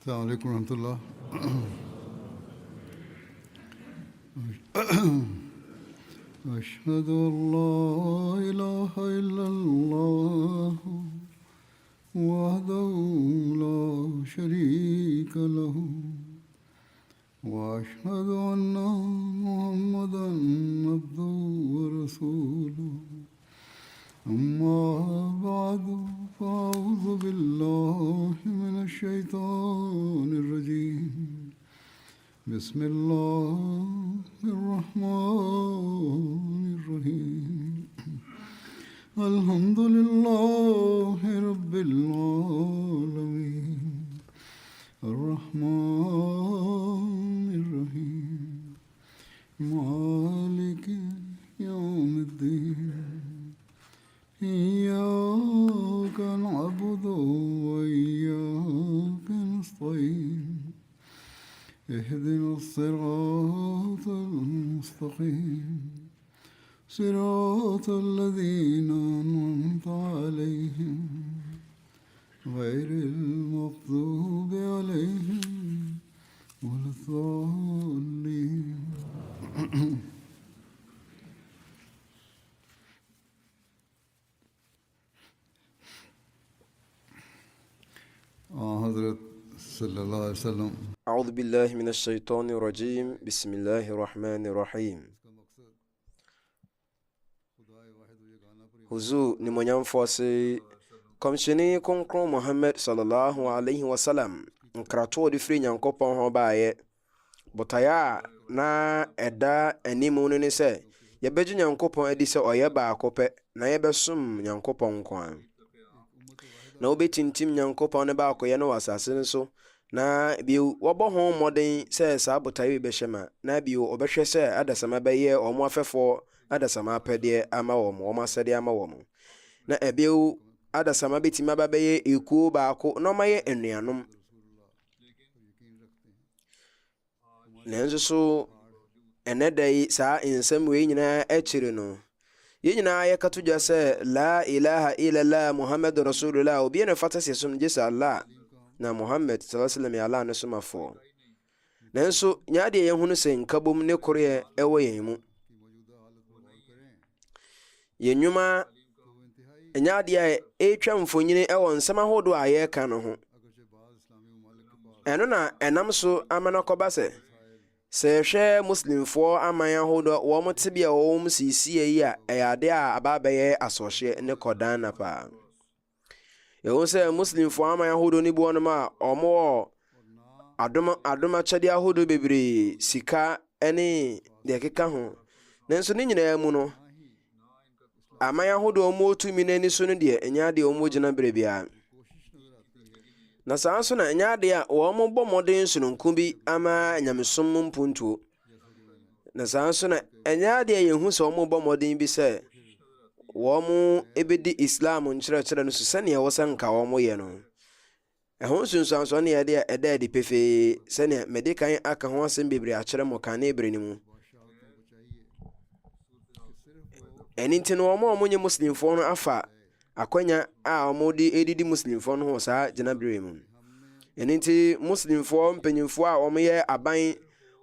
السلام عليكم ورحمة الله. أشهد أن لا إله إلا الله وحده لا شريك له وأشهد أن محمدا عبده ورسوله أما بعد فأعوذ بالله من الشيطان الرجيم بسم الله الرحمن الرحيم الحمد لله رب العالمين الرحمن الرحيم مالك يوم الدين إياك نعبد وإياك نستعين اهدنا الصراط المستقيم صراط الذين أنعمت عليهم غير المغضوب عليهم ولا الضالين. حضرت صلی اللہ علیہ وسلم أعوذ بالله من الشيطان الرجيم بسم الله الرحمن الرحيم. Huzu ni monyamfose komshini konkron Muhammad sallallahu alaihi wasallam nkrato de firi nyankopon ho baaye botaya na eda animu no ne se yebeju nyankopon adi se oye ba akope na yebesum nyankopon kwan na obetintim nyankopon ne ba akoye no wasase ne so na bi wobo ho modern se sa botaye be hyema na bi obehwe se adasama beye omo afefo adasama apede ama omo asede ama womo na ebiu adasama betima babeye ekuo baako na maye enuanom na nso so enedai sa ensem we nyina akire no yenyina ayekatudwa se la ilaha illallah muhammadur rasulullah obi ne fata sesum jesa allah na Muhammad sallallahu alaihi wasallam ya Allah ne somafo nanso nyaade ye hunu se nkabom ne kore ewo yen mu yenwuma nyaade ye etwa mfonyine ewo nsema hodo aye ka no ho eno na enam so amana koba se hwe muslimfo amanya hodo wo motebia wo musisi yi a eyade a ababaye asohye ne kodan na pa yewu se muslim fo ama yahudo ni buono ma omo adoma chade yahudo bebre sika ene de keka ho nanso ni nyina mu no ama yahudo omo tumi nani so no de enya de omo gina brebia na sanso na enya de a omo bomoden so nku bi ama nyamesom mpuntuo na sanso na enya de yehu se omo bomoden bi se womu ebedi islam nkyerɛkyerɛ no so sɛnea wɔsanka womu yɛ no ɛho sunsuanso ne yɛde ɛda di pefe sɛnea medikan aka ho asɛm bebre akyerɛ mo kan ne ebre ne mu ɛninti no womu nye muslimfo no afa akwanya a womu de edidi muslimfo no ho saa gyina bre mu ɛninti muslimfo mpanyimfo a womu yɛ aban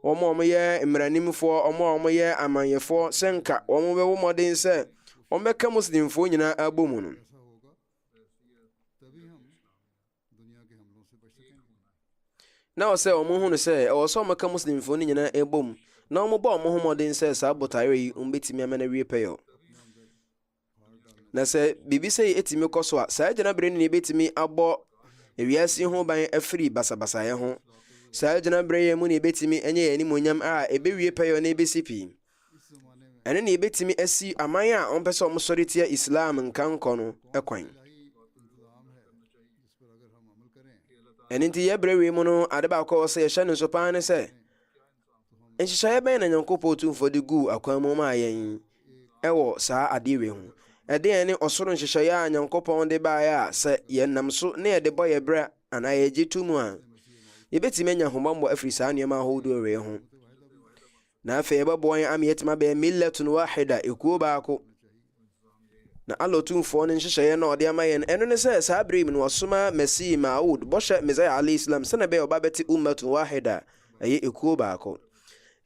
womu yɛ mranimfo womu yɛ amanyefo sɛnka womu bɛ wo modern sɛ omeka muslimfo nyina abomu no na o se omo hu no se o so omeka muslimfo nyina ebom na omo ba omo hu modern se sa botare yi umbetimi amana wie peyo na se bibi se etimi koso a sa agina bre ne betimi abo ewiase ho ban afiri basabasa ye ho sa agina bre ye mu ne betimi enye ani monyam a ebewie peyo na ebesipi ene ne betimi asi amanya a onpese omsoritia islam nkanko no ekwan ene nti yebrewe mu no adeba ko se yehye ne so pan ne se enhyehyɛ ben na nyankopɔ tumfo de gu akwan mu ma yen ewo saa adewe ho ede ene osoro nhyehyɛ ya nyankopɔ de ba ya se yenam so na yede bɔ yebra ana yeje tumu a yebetimi anya homambo afiri saa nneɛma ahodo we ho na fe babo yan am yetima be millatun wahida ekuo baako na alotumfoɔ no nhyehyɛeɛ na ɔde ama yɛn ɛno ne sɛ saa bere mu no wɔsoma Masih Maud bɔhyɛ Messiah alayhi salam sɛ na bɛyɛ ɔba bɛte ummatu wahida ɛyɛ ekuo baako.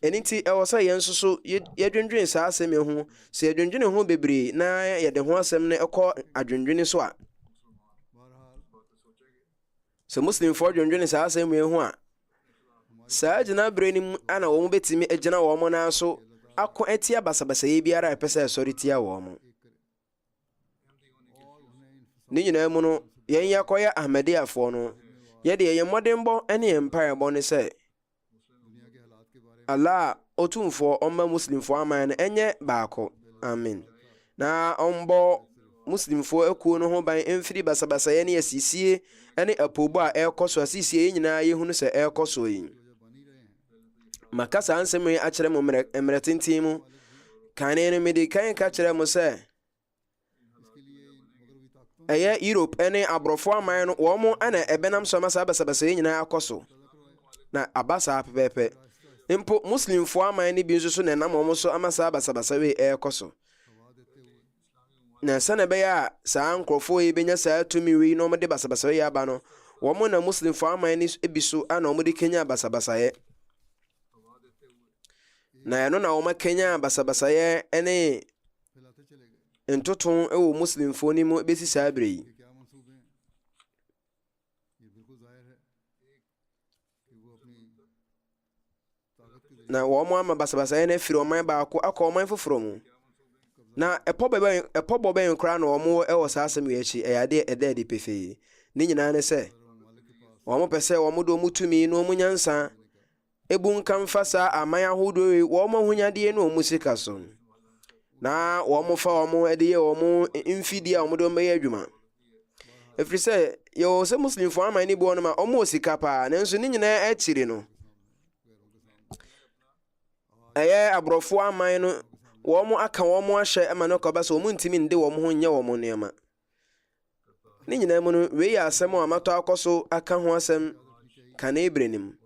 ɛno nti ɛwɔ sɛ yɛn nso so yɛdwendwen saa asɛm yi ho. sɛ yɛdwendwene ho bebree na yɛde ho asɛm no ɛkɔ adwendwene so a, sɛ muslimfoɔ dwendwene saa asɛm yi ho a, saa gyina bere no mu ana wɔn bɛtumi agyina wɔn nan so akɔ atia basabasayɛ biara a ɛpɛ sɛ ɛsɔre tia wɔn. ne nyinaa mu no yɛn yɛkɔyɛ Ahmadiyafoɔ no yɛde yɛn mmɔdenbɔ ne yɛn mpaeɛbɔ ne sɛ Allah otumfoɔ ɔmma muslimfoɔ aman no ɛnyɛ baako. Amen. na ɔmbɔ muslimfoɔ akuo no ho ban mfiri basabasayɛ ne asisie ne apobɔ a ɛrekɔ so asisie nyinaa yɛhunu sɛ ɛrekɔ so yi. maka saa nsɛm yi akyerɛ mo mmerɛ tenten mu. kane no mede kan ka kyerɛ mo sɛ ɛyɛ Europe ne aborɔfoɔ aman no wɔn mo ana ɛbɛnam so ama saa basabasayɛ nyinaa akɔ so na aba saa pɛpɛɛpɛ. mpo muslimfoɔ aman no bi nso so na ɛnam wɔn so ama saa basabasayɛ ɛrekɔ so. na sɛ na ɛbɛyɛ a saa nkurɔfoɔ yi bɛnya saa tumi wei na wɔde basabasayɛ aba no, wɔn na muslimfoɔ aman no bi so ana wɔde kenya basabasayɛ. na ɛno na wɔn kenya basabasayɛ ne ntoto wɔ muslimfoɔ no mu bɛsi saa bere yi. na wɔn ama basabasayɛ no afiri ɔman baako akɔ ɔman foforɔ mu. na ɛpɔbɔ bɛn koraa na wɔn wɔ saa asɛm yi akyi ɛyɛ adeɛ ɛda adi pefee. ne nyinaa ne sɛ wɔn pɛ sɛ wɔn de wɔn tumi na wɔn nyansa ebu nkamfa saa aman ahodoɔ yi wɔn ahonyadeɛ na wɔn sika so, na wɔn fa wɔn de yɛ wɔn mfidie a wɔn de wɔn bɛyɛ adwuma. ɛfiri sɛ yɛwɔ sɛ muslimfoɔ aman no bi wɔn ma wɔn wɔ sika paa, nanso ne nyinaa akyiri no ɛyɛ aborɔfoɔ aman no wɔn aka wɔn ahyɛ ama no kɔba sɛ wɔn ntumi nde wɔn ho nyɛ wɔn nneɛma. ne nyinaa mu no wei yɛ asɛm a matɔ akɔ so aka ho asɛm ka na ebire nim.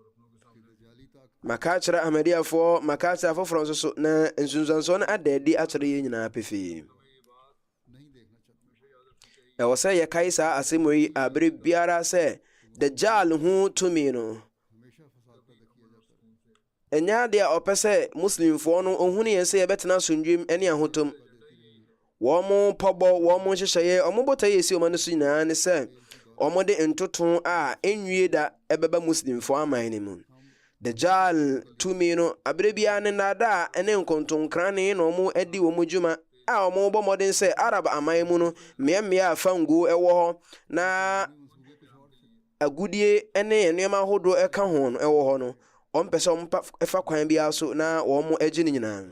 maka akyerɛ Ahmadiyafoɔ, maka akyerɛ afoforɔ nso so, na nsunsuansoɔ no ada adi akyerɛ yɛn nyinaa pefee. ɛwɔ sɛ yɛkae saa asɛm yi abere biara sɛ Dajjal ho tumi no ɛnyɛ adeɛ a ɔpɛ sɛ muslimfoɔ no ɔhunu yɛn sɛ yɛbɛtena asomdwem ne ahotom. wɔn pɔbɔ, wɔn nhyehyɛeɛ, wɔn botaeɛ esi wɔn no so nyinaa ne sɛ wɔn de ntoto a ɛnwie da ɛbɛba muslimfoɔ aman no mu. Dajjal tumi no abere biara ne nnaadaa ne nkontonkrane na wɔn adi wɔn dwuma a wɔn bɔ mmɔden sɛ Arab aman mu no mmeammea a fanguo wɔ hɔ na agudie ne nneɛma ahodoɔ ɛka ho no wɔ hɔ no, wɔn pɛ sɛ wɔn ɛfa kwan biara so na wɔn agye ne nyinaa.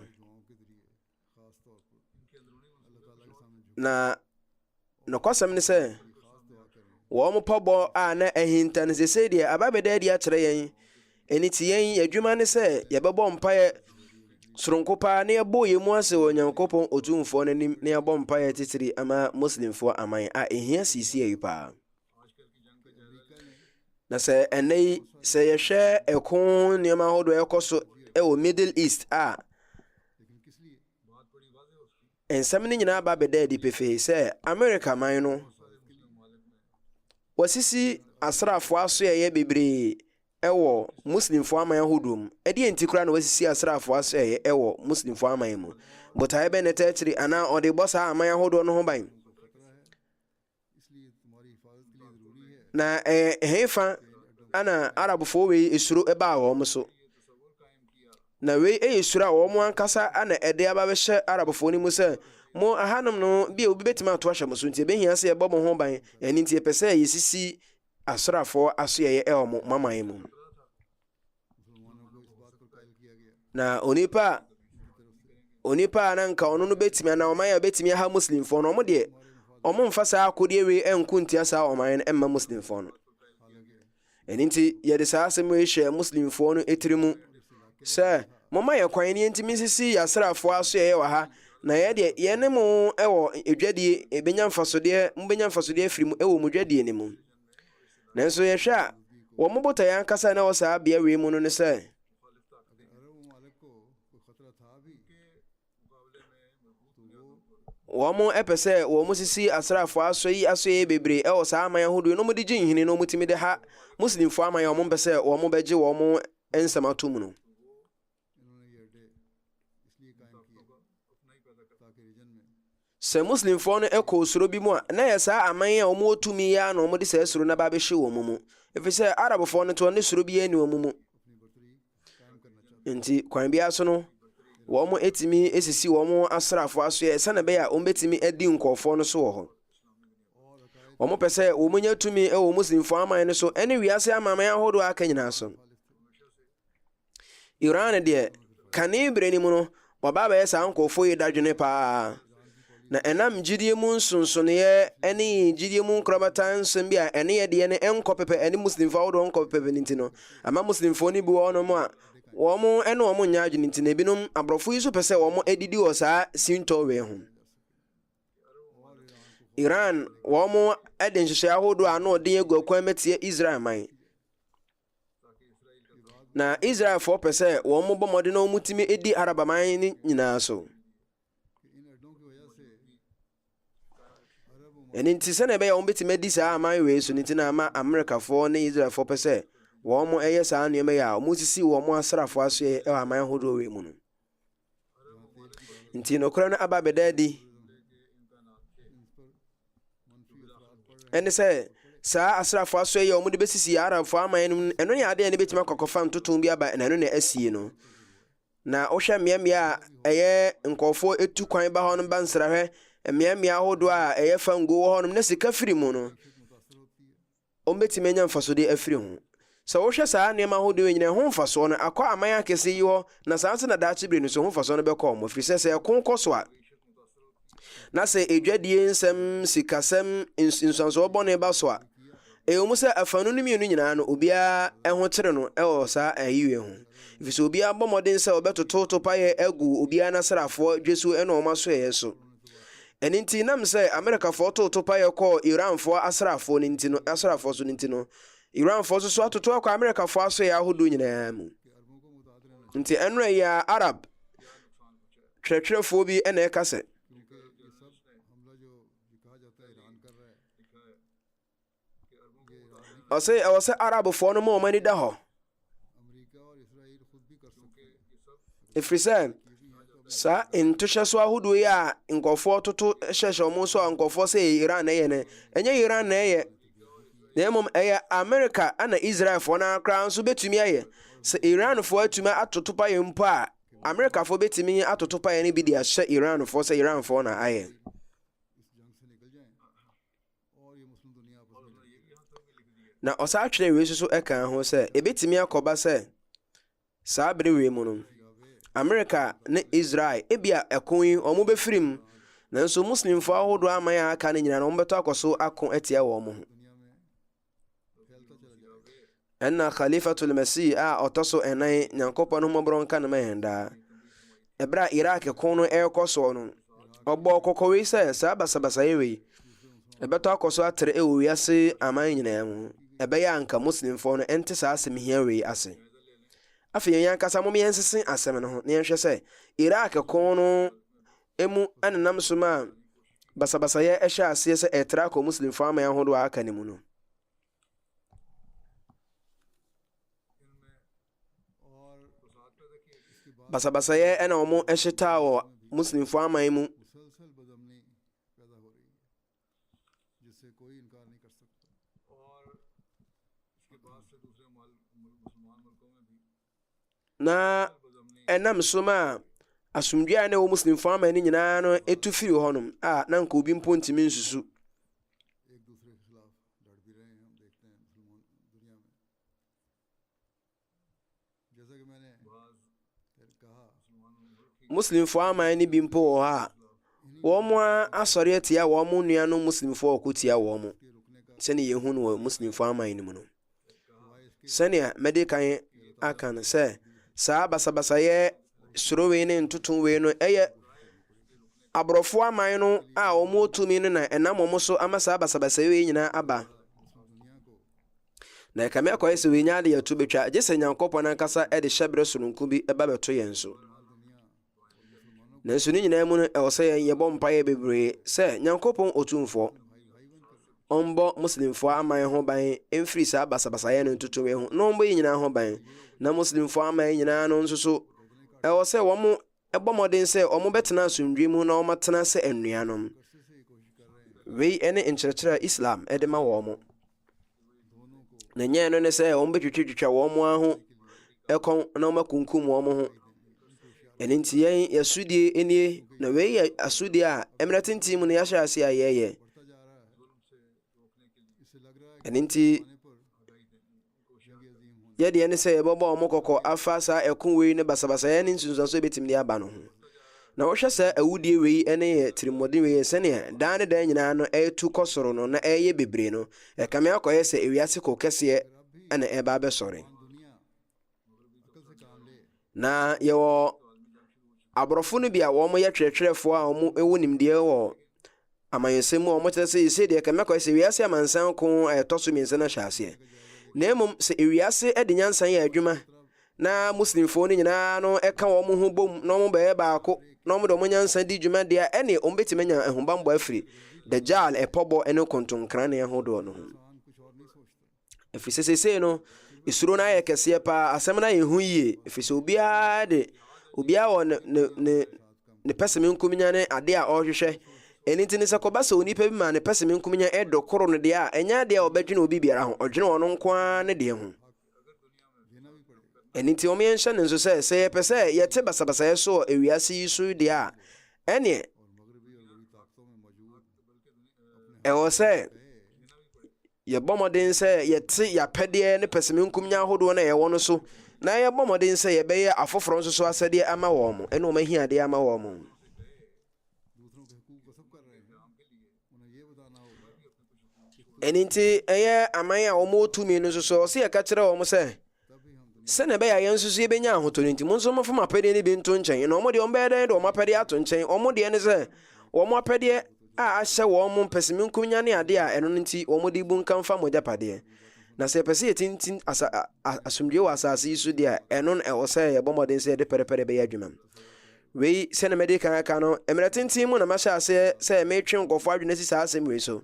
na nokwasɛm ne sɛ wɔn pɔbɔ a na ahinta no sesei deɛ aba bɛda adi akyerɛ yɛn. ɛne ti yɛn adwuma ne sɛ yɛbɛbɔ mpaeɛ soronko paa na yɛbɔ yɛn mu ase wɔ Onyankopɔn otumfoɔ no anim na yɛbɔ mpaeɛ titiri ama muslimfoɔ aman a ɛhia sisi yi paa. na sɛ ɛnɛ yi sɛ yɛhwɛ ɛko nneɛma ahodoɔ ɛkɔ so ɛwɔ Middle East a nsɛm no nyinaa ba bɛda adi pefee sɛ America man no wɔsisi asraafoɔ asoɛyɛ bebree ɛwɔ muslimfoɔ aman ahodoɔ mu. ɛdeɛ nti koraa na wɔsisi asraafoɔ asoɛyɛ ɛwɔ muslimfoɔ aman mu. botaeɛ bɛ ne tɛkyiri anaa ɔde bɔ saa aman ahodoɔ no ho ban. na ɛhefa ana Arabfoɔ wei esuro ɛbaa wɔn so. na wei ɛyɛ suro a wɔn ankasa ana ɛde aba bɛhyɛ Arabfoɔ no mu sɛ mo ahanom no bi a obi bɛtumi ato ahyɛ mo so, nti ɛbɛhia sɛ yɛbɔ mo ho ban. ɛno nti yɛpɛ sɛ yɛsisi asraafoɔ asoɛyɛ ɛwɔ mo maman mu. na onipa a na nka ɔno no bɛtumi anaa ɔman a bɛtumi aha muslimfoɔ no, ɔmo deɛ ɔmo mfa saa akodeɛ wei ɛnko ntia saa ɔman no ɛmma muslimfoɔ no. ɛno nti yɛde saa asɛm yi hyɛ muslimfoɔ no etiri mu sɛ momma yɛ kwan ne yɛntumi nsisi asraafoɔ asoɛyɛ wɔ ha, na yɛdeɛ yɛne mo ɛwɔ edwadie ebenya mfasodeɛ afiri mu ɛwɔ mu dwadie ne mu. nanso yɛhwɛ a wɔn botaeɛ ankasa na wɔ saa bea wei mu no ne sɛ wɔn ɛpɛ sɛ wɔn sisi asrafo aso yi bebree ɛwɔ saa aman ahodoɔ no, wɔn de gye nhini no, wɔn tumi de ha muslimfo aman a wɔn pɛ sɛ wɔn bɛgye wɔn nsɛm ato mu no. sɛ muslimfoɔ no ɛkɔ soro bi mu a na yɛ saa aman a wɔn tumi ya na wɔn de saa soro no ba bɛhyɛ wɔn mu ɛfiri sɛ arabfoɔ no to ne soro bi ani wɔn mu nti kwan biara so no wɔn etimi esisi wɔn asrafo aso yɛ sɛ na bɛyɛ a wɔn betimi adi nkɔfoɔ no so wɔ hɔ. wɔn pɛ sɛ wɔn nya tumi ɛwɔ muslimfoɔ aman no so ɛne wiase aman ahodoɔ aka nyinaa so. Iran deɛ kane bere ni mu no wɔba bɛyɛ saa nkɔfoɔ yi dadwene paa. na ɛnam gyidie mu nsonsoneɛ ɛne gyidie mu nkorabata nsɛm bi a ɛne yɛ deɛ ne ɛnkɔ pɛpɛ ɛne muslimfoɔ ahodoɔ nkɔ pɛpɛ ne nti no ama muslimfoɔ no bi wɔ hɔnom a wɔn ɛne wɔn nya adwene nti na ebinom aborɔfo yi so pɛ sɛ wɔn adidi wɔ saa sintɔwee ho. Iran wɔn ɛde nhyehyɛ ahodoɔ a na ɔde egu akwan mɛtie Israel man. na Israelfoɔ pɛ sɛ wɔn bɔ mmɔden na wɔn tumi edi Arab man ne nyinaa so. ɛne nti sɛ na ɛbɛyɛ wɔn bɛtumi adi saa aman wei so ne nti na ama Amerikafoɔ ne Israelfoɔ pɛ sɛ wɔn ɛyɛ saa nneɛma yi a wɔn sisi wɔn asrafoɔ aso yɛ ɛwɔ aman ahodoɔ wei mu no. nti nokora no aba bɛda adi ɛne sɛ saa asrafoɔ aso yɛ wɔn de bɛsisi Arabfoɔ aman no mu ɛno yɛ adeɛ ne bɛtumi akɔkɔfa ntotom bi aba ɛno na asie no. na wohwɛ mmeammea a ɛyɛ nkɔfoɔ etu kwan ba hɔ no ba nsrahwɛ mmeammea ahodoɔ a ɛyɛ fango wɔ hɔ no na sika firi mu no wɔn bɛtumi anya mfasodeɛ afiri ho. sɛ wohwɛ saa nneɛma ahodoɔ nyinaa ho mfasoɔ no akɔ aman akɛse yi hɔ na saa nso na daakye bere no so ho mfasoɔ no bɛkɔ wɔn ɛfiri sɛ ɛko kɔ so a na sɛ edwadie nsɛm sikasɛm nsuansoɔ bɔne ba so a ɛwɔ mu sɛ afanu no mmienu nyinaa no obiara ɛho tere no ɛwɔ saa ayiwie ho ɛfiri sɛ obiara bɔ mmɔden sɛ ɔbɛtoto payɛ agu obiara n'asrafoɔ dwesuo ɛna wɔn aso ɛyɛ so. ɛne nti nam sɛ Amerikafoɔ toto payɛ kɔɔ Iranfoɔ asrafoɔ no nti no asrafoɔ so no nti no Iranfoɔ so atoto akɔ Amerikafoɔ aso yɛ ahodoɔ nyinaa mu. nti ɛno yɛ Arab twerɛtwerɛfoɔ bi ɛna ɛka sɛ ɛwɔ sɛ Arabfoɔ no ma wɔn ani da hɔ ɛfiri sɛ saa ntohyɛ so ahodoɔ yi a nkɔfoɔ toto hyɛhyɛ wɔn so a nkɔfoɔ sɛ Iran na ɛyɛ no ɛnyɛ Iran na ɛyɛ na mmom ɛyɛ Amerika ana Israelfoɔ no akora nso bɛtumi ayɛ. sɛ Iranfoɔ atumi atoto payɛ mpo a Amerikafoɔ bɛtumi atoto payɛ no bi de ahyɛ Iranfoɔ sɛ Iranfoɔ na ayɛ. na ɔsaa twerɛ wei so ɛka ho sɛ ɛbɛtumi akɔba sɛ saa bere wei mu no Amerika ne Israel ebia ɛko yi ɔmo bɛfiri mu nanso muslimfoɔ ahodoɔ aman a aka no nyinaa no ɔmo bɛtɔ akɔ so ako atia wɔn ho. ɛna Khalifatul Masih a ɔtɔ so ɛnan Nyankopɔn no mmɔborɔ nka no ma yɛn daa ɛberɛ a Iraq ko no ɛrekɔ soɔ no ɔbɔ kɔkɔ wei sɛ saa basabasayɛ wei ɛbɛtɔ akɔ so atere ɛwɔ wiase aman nyinaa mu ɛbɛyɛ anka muslimfoɔ no ɛnte saa asɛm hia wei ase. afei yɛn ankasa mo yɛnsese asɛm no ho na yɛnhwɛ sɛ Iraq ko no emu anenam so ma basabasayɛ ɛhyɛ aseɛ sɛ ɛtra akɔ muslimfoɔ aman ahodoɔ a aka ne mu no. basabasayɛ ɛna wɔn ɛhyetaa wɔ muslimfoɔ aman mu na ɛnam so ma asomdwe a na ɛwɔ muslimfoɔ aman no nyinaa no ɛtu firi hɔnom a na nka obi mpo ntimi nsusu. muslimfoɔ aman no bi mpo wɔ hɔ a wɔn asɔre atia wɔn nuanom muslimfoɔ ɔkɔ tia wɔn sɛnea yɛhu no wɔ muslimfoɔ aman no mu no. sɛnea mɛde kan aka no sɛ saa basabasayɛ sorowei ne ntotomwei no ɛyɛ aborɔfoɔ aman no a wɔn tumi no na ɛnam wɔn so ama saa basabasayɛ nyinaa aba. na ɛkame akɔyɛ sɛ wei nya ade yɛto bɛtwa gye sɛ Nyankopɔn ankasa ɛde hyɛberɛ soronko bi ɛba bɛto yɛn so. nanso ne nyinaa mu no ɛwɔ sɛ yɛbɔ mpaeɛ bebree sɛ Nyankopɔn Otumfoɔ ɔmbɔ muslimfoɔ aman ho ban ɛmfiri saa basabasayɛ no ntotoeɛ ho na ɔmbɔ yi nyinaa ho ban na muslimfoɔ aman nyinaa no nso so ɛwɔ sɛ wɔn ɛbɔ mmɔden sɛ wɔn bɛtena asomdwe mu na wɔmatena sɛ anuanom. Wei ɛne nkyerɛkyerɛ a Islam ɛde ma wɔn. Na nyɛ no ne sɛ wɔn bɛtwitwa wɔn ho ɛkɔn na wɔn akunkum wɔn ho. Ɛno nti yɛn yɛsudie nie na wei yɛ asudie a mmerɛ tenten mu no yɛahyɛ ase a yɛyɛ. Ɛno nti yɛdeɛ ne sɛ yɛbɛbɔ wɔn kɔkɔ afa saa ɛko wei ne basabasayɛ ne nsunsuanso bɛtumi de aba no ho. Na wɔhwɛ sɛ awudie wei ne yɛ tirimɔden wei sɛnea daa ne daa nyinaa no ɛtu kɔ soro no na ɛyɛ bebree no ɛkame akɔyɛ sɛ ewiase kɔ kɛseɛ ɛna ɛba abɛsɔre. Na yɛwɔ aborɔfo no bi a wɔn yɛ twerɛtwerɛfoɔ a wɔn ɛwɔ nimdeɛ wɔ amanyɔsɛm mu a wɔn kyerɛ sɛ yɛsɛ deɛ ɛkame akɔyɛ sɛ ewiase amansan ko a ɛtɔ so mmiɛnsa no hyɛ aseɛ. Na mmom sɛ ewiase de nyansa yɛ adwuma na muslimfoɔ no nyinaa no ɛka wɔn ho bom na wɔn bɛyɛ baako na wɔn de wɔn nyansa di dwuma deɛ ɛne wɔn bɛtumi anya ahobanbɔ afiri dajjal ɛpɔbɔ ne kontonkran ne ahodoɔ no ho. Ɛfiri sɛ seesei no esuro no ayɛ kɛseɛ paa asɛm no ayɛ ho yie ɛfiri sɛ obiara wɔ ne pɛsɛme nkominya ne ade a ɔrehwehwɛ. Ɛno nti ne sɛ kɔba sɛ onipa bi ma ne pɛsɛme nkominya ɛdɔ koro no deɛ a ɛnyɛ adeɛ a ɔbɛdwene obi biara ho ɔdwene ɔno nko ara ne deɛ ho. Ɛno nti wɔn yɛnhyɛ ne nso sɛ yɛpɛ sɛ yɛte basabasayɛ so wɔ ewiase yi so deɛ a ɛneɛ ɛwɔ sɛ yɛbɔ mmɔden sɛ yɛte yɛapɛdeɛ ne pɛsɛme nkominya ahodoɔ no ɛwɔ no so na yɛbɔ mmɔden sɛ yɛbɛyɛ afoforɔ nso so asɛdeɛ ama wɔn mo ɛne wɔn ahiadeɛ ama wɔn mo. Ɛno nti ɛyɛ aman a wɔn tumi no nso so ɔsɛ yɛka kyerɛ wɔn sɛ sɛnɛ ɛbɛyɛ yɛn nso so yɛbɛnya ahotɔ no nti mo nso mofom apɛdeɛ no bi nto nkyɛn na wɔn deɛ wɔn bɛyɛ dɛn de wɔn apɛdeɛ ato nkyɛn wɔn deɛ ne sɛ wɔn apɛdeɛ a ahyɛ wɔn mo mpɛsɛme nkonya ne ade a ɛno no nti wɔn de bu nka mfa mo gyapadeɛ. Na sɛ yɛpɛ sɛ yɛtintim asomdwe wɔ asase yi so deɛ ɛno no ɛwɔ sɛ yɛbɔ mmɔden sɛ yɛde pɛrɛpɛrɛ bɛyɛ adwuma. Wei sɛnɛ mɛde kan aka no mmerɛ tenten mu na mahyɛ aseɛ sɛ metwe nkɔfoɔ adwene si saa asɛm wei so.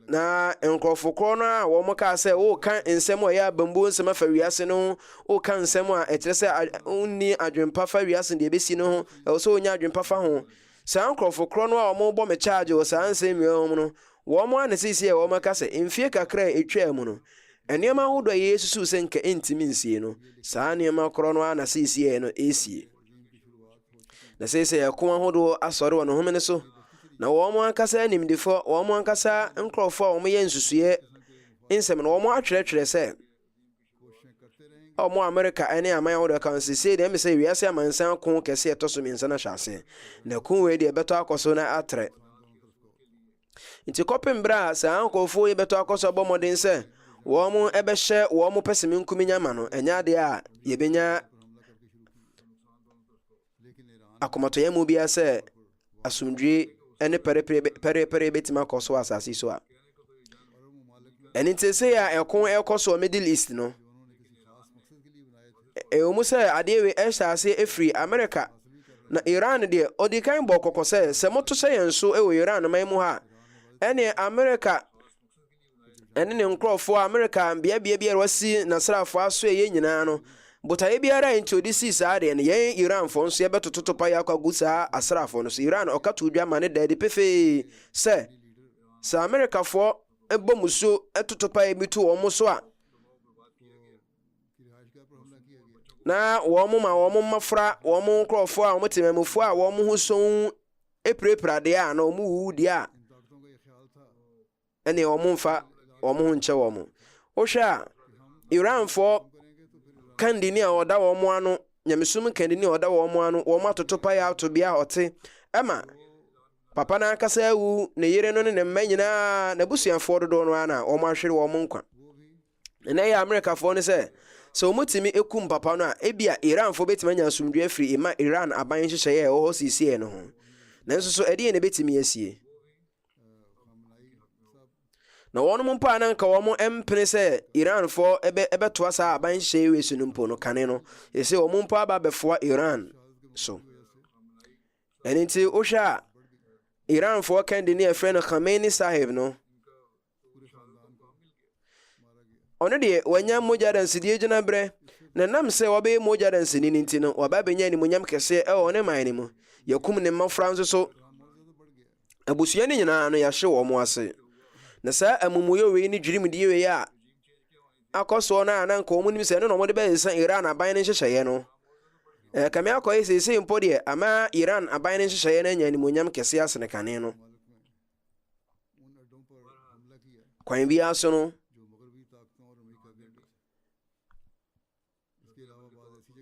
Na nkurɔfo korɔ no a wɔn kaa sɛ woka nsɛm a ɛyɛ abambuo nsɛm afa wiase no woka nsɛm a ɛkyerɛ sɛ wonni adwempa fa wiase deɛ ɛbɛsi no ho ɛwɔ sɛ wonya adwempa fa ho. Saa nkurɔfo korɔ no a wɔbɔ me charge wɔ saa nsɛm wei mu no wɔn a ne sisi a wɔn aka sɛ mfie kakra a ɛtwa mu no nneɛma ahodoɔ a yɛsusu sɛ nka ɛntimi nsie no saa nneɛma korɔ no a na sisi no ɛsie. Na sɛ ɛko ahodoɔ asɔre wɔ ne home ne so na wɔn ankasa nimdefo wɔn ankasa nkurɔfoɔ a wɔn yɛ nsusuɛ nsɛm no wɔn atwerɛtwerɛ sɛ wɔn America ne aman ahodoɔ kan sɛ deɛ sɛ wiase amansan ko kɛse ɛtɔ so mmiɛnsa na hyɛ ase na ko wei deɛ ɛbɛtɔ akɔ so na atrɛ. Nti kɔpem berɛ a saa nkurɔfoɔ yi bɛtɔ akɔ so abɔ mmɔden sɛ wɔn ɛbɛhyɛ wɔn pɛsɛme nkominya ma no ɛnyɛ adeɛ a yɛbɛnya akɔmatɔyɛ mu bia sɛ asomdwe ɛne pɛrɛpɛrɛ bɛtumi akɔ so asase so a. Ɛno nti sɛ a ɛko ɛkɔ so Middle East no ɛwɔ mu sɛ adeɛ wei ɛhyɛ ase ɛfiri America na Iran deɛ ɔdi kan bɔ kɔkɔ sɛ moto hyɛ yɛn so ɛwɔ Iran man mu ha ɛne America ɛne ne nkurɔfoɔ America biabia wasi nasrafoɔ aso ɛyɛ nyinaa no botaeɛ biara nti odi si saa deɛ no yɛn Iranfoɔ nso yɛbɛtototo pa yɛ akɔgu saa asrafoɔ no so. Iran ɔka to dwa ma ne daade pefee sɛ Americafoɔ ɛbɔ musuo ɛtoto pa yɛ bi to wɔn so a na wɔn ma wɔn mmafra wɔn nkurɔfoɔ a wɔn temamufoɔ a wɔn ho son epirepira deɛ a na wɔn wuwu deɛ a ɛne wɔn mfa wɔn ho nkyɛ wɔn. Wohwɛ a Iranfoɔ kandini a ɔda wɔn ano nyamesum kandini a ɔda wɔn ano wɔn atoto pa yɛ ato bia ɔte ɛma papa na ankasa awu ne yere no ne ne mma nyinaa na busuafoɔ dodoɔ no ana wɔn ahwere wɔn nkwa. Na ɛyɛ Americafoɔ no sɛ wɔn timi ekum papa no a ebia Iranfoɔ betimi anya asomdwe afiri ema Iran aban hyehyɛ yɛ ɛwɔ hɔ sisi no ho. Nanso so ɛdeɛ ne betimi asie. Na wɔn mo mpa na nka wɔn empene sɛ Iranfoɔ ɛbɛtoa saa aban hyehyɛ wei so no mpo no kane no yɛsɛ wɔn mpa aba bɛfoa Iran so. ɛno nti wohwɛ a Iranfoɔ kandi ne yɛfrɛ no Khamenei Sahib no, ɔno deɛ wanya mogya dansedie gyina berɛ, na nam sɛ wɔbɛyɛ mogya danseni no nti no wɔba bɛnya animuonyam kɛseɛ ɛwɔ ne man no mu. Yɛkum ne mmɔfra nso so, abusua no nyinaa no yɛahye wɔ mo ase. Na saa amumuyɛ wei ne dwirimdeɛ wei a akɔ soɔ no a na nka ɔmo nim sɛ ɛno na ɔmode bɛsesa Iran aban no nhyehyɛeɛ no, kame akɔyɛ seesei mpo deɛ ama Iran aban no nhyehyɛeɛ no anya animuonyam kɛseɛ asene kane no. Kwan biara so no,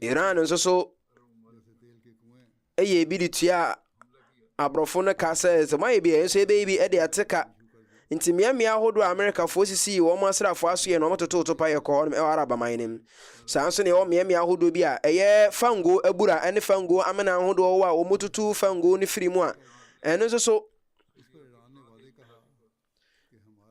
Iran nso so ɛyɛ bi de tua aborɔfo no ka sɛ moayɛ bi ɛnso ɛbɛyɛ bi ɛde ateka. Nti mmea ahodoɔ a Amerikafoɔ sisi wɔn asrafoɔ aso yɛ na wɔtoto pa yɛ kɔ hɔ ɛwɔ Arabaman nim. Saa nso ne ɛwɔ mmea ahodoɔ bi a ɛyɛ fango abura ɛne fango amena ahodoɔ wɔ a wɔn tutu fango no firi mu a ɛno nso so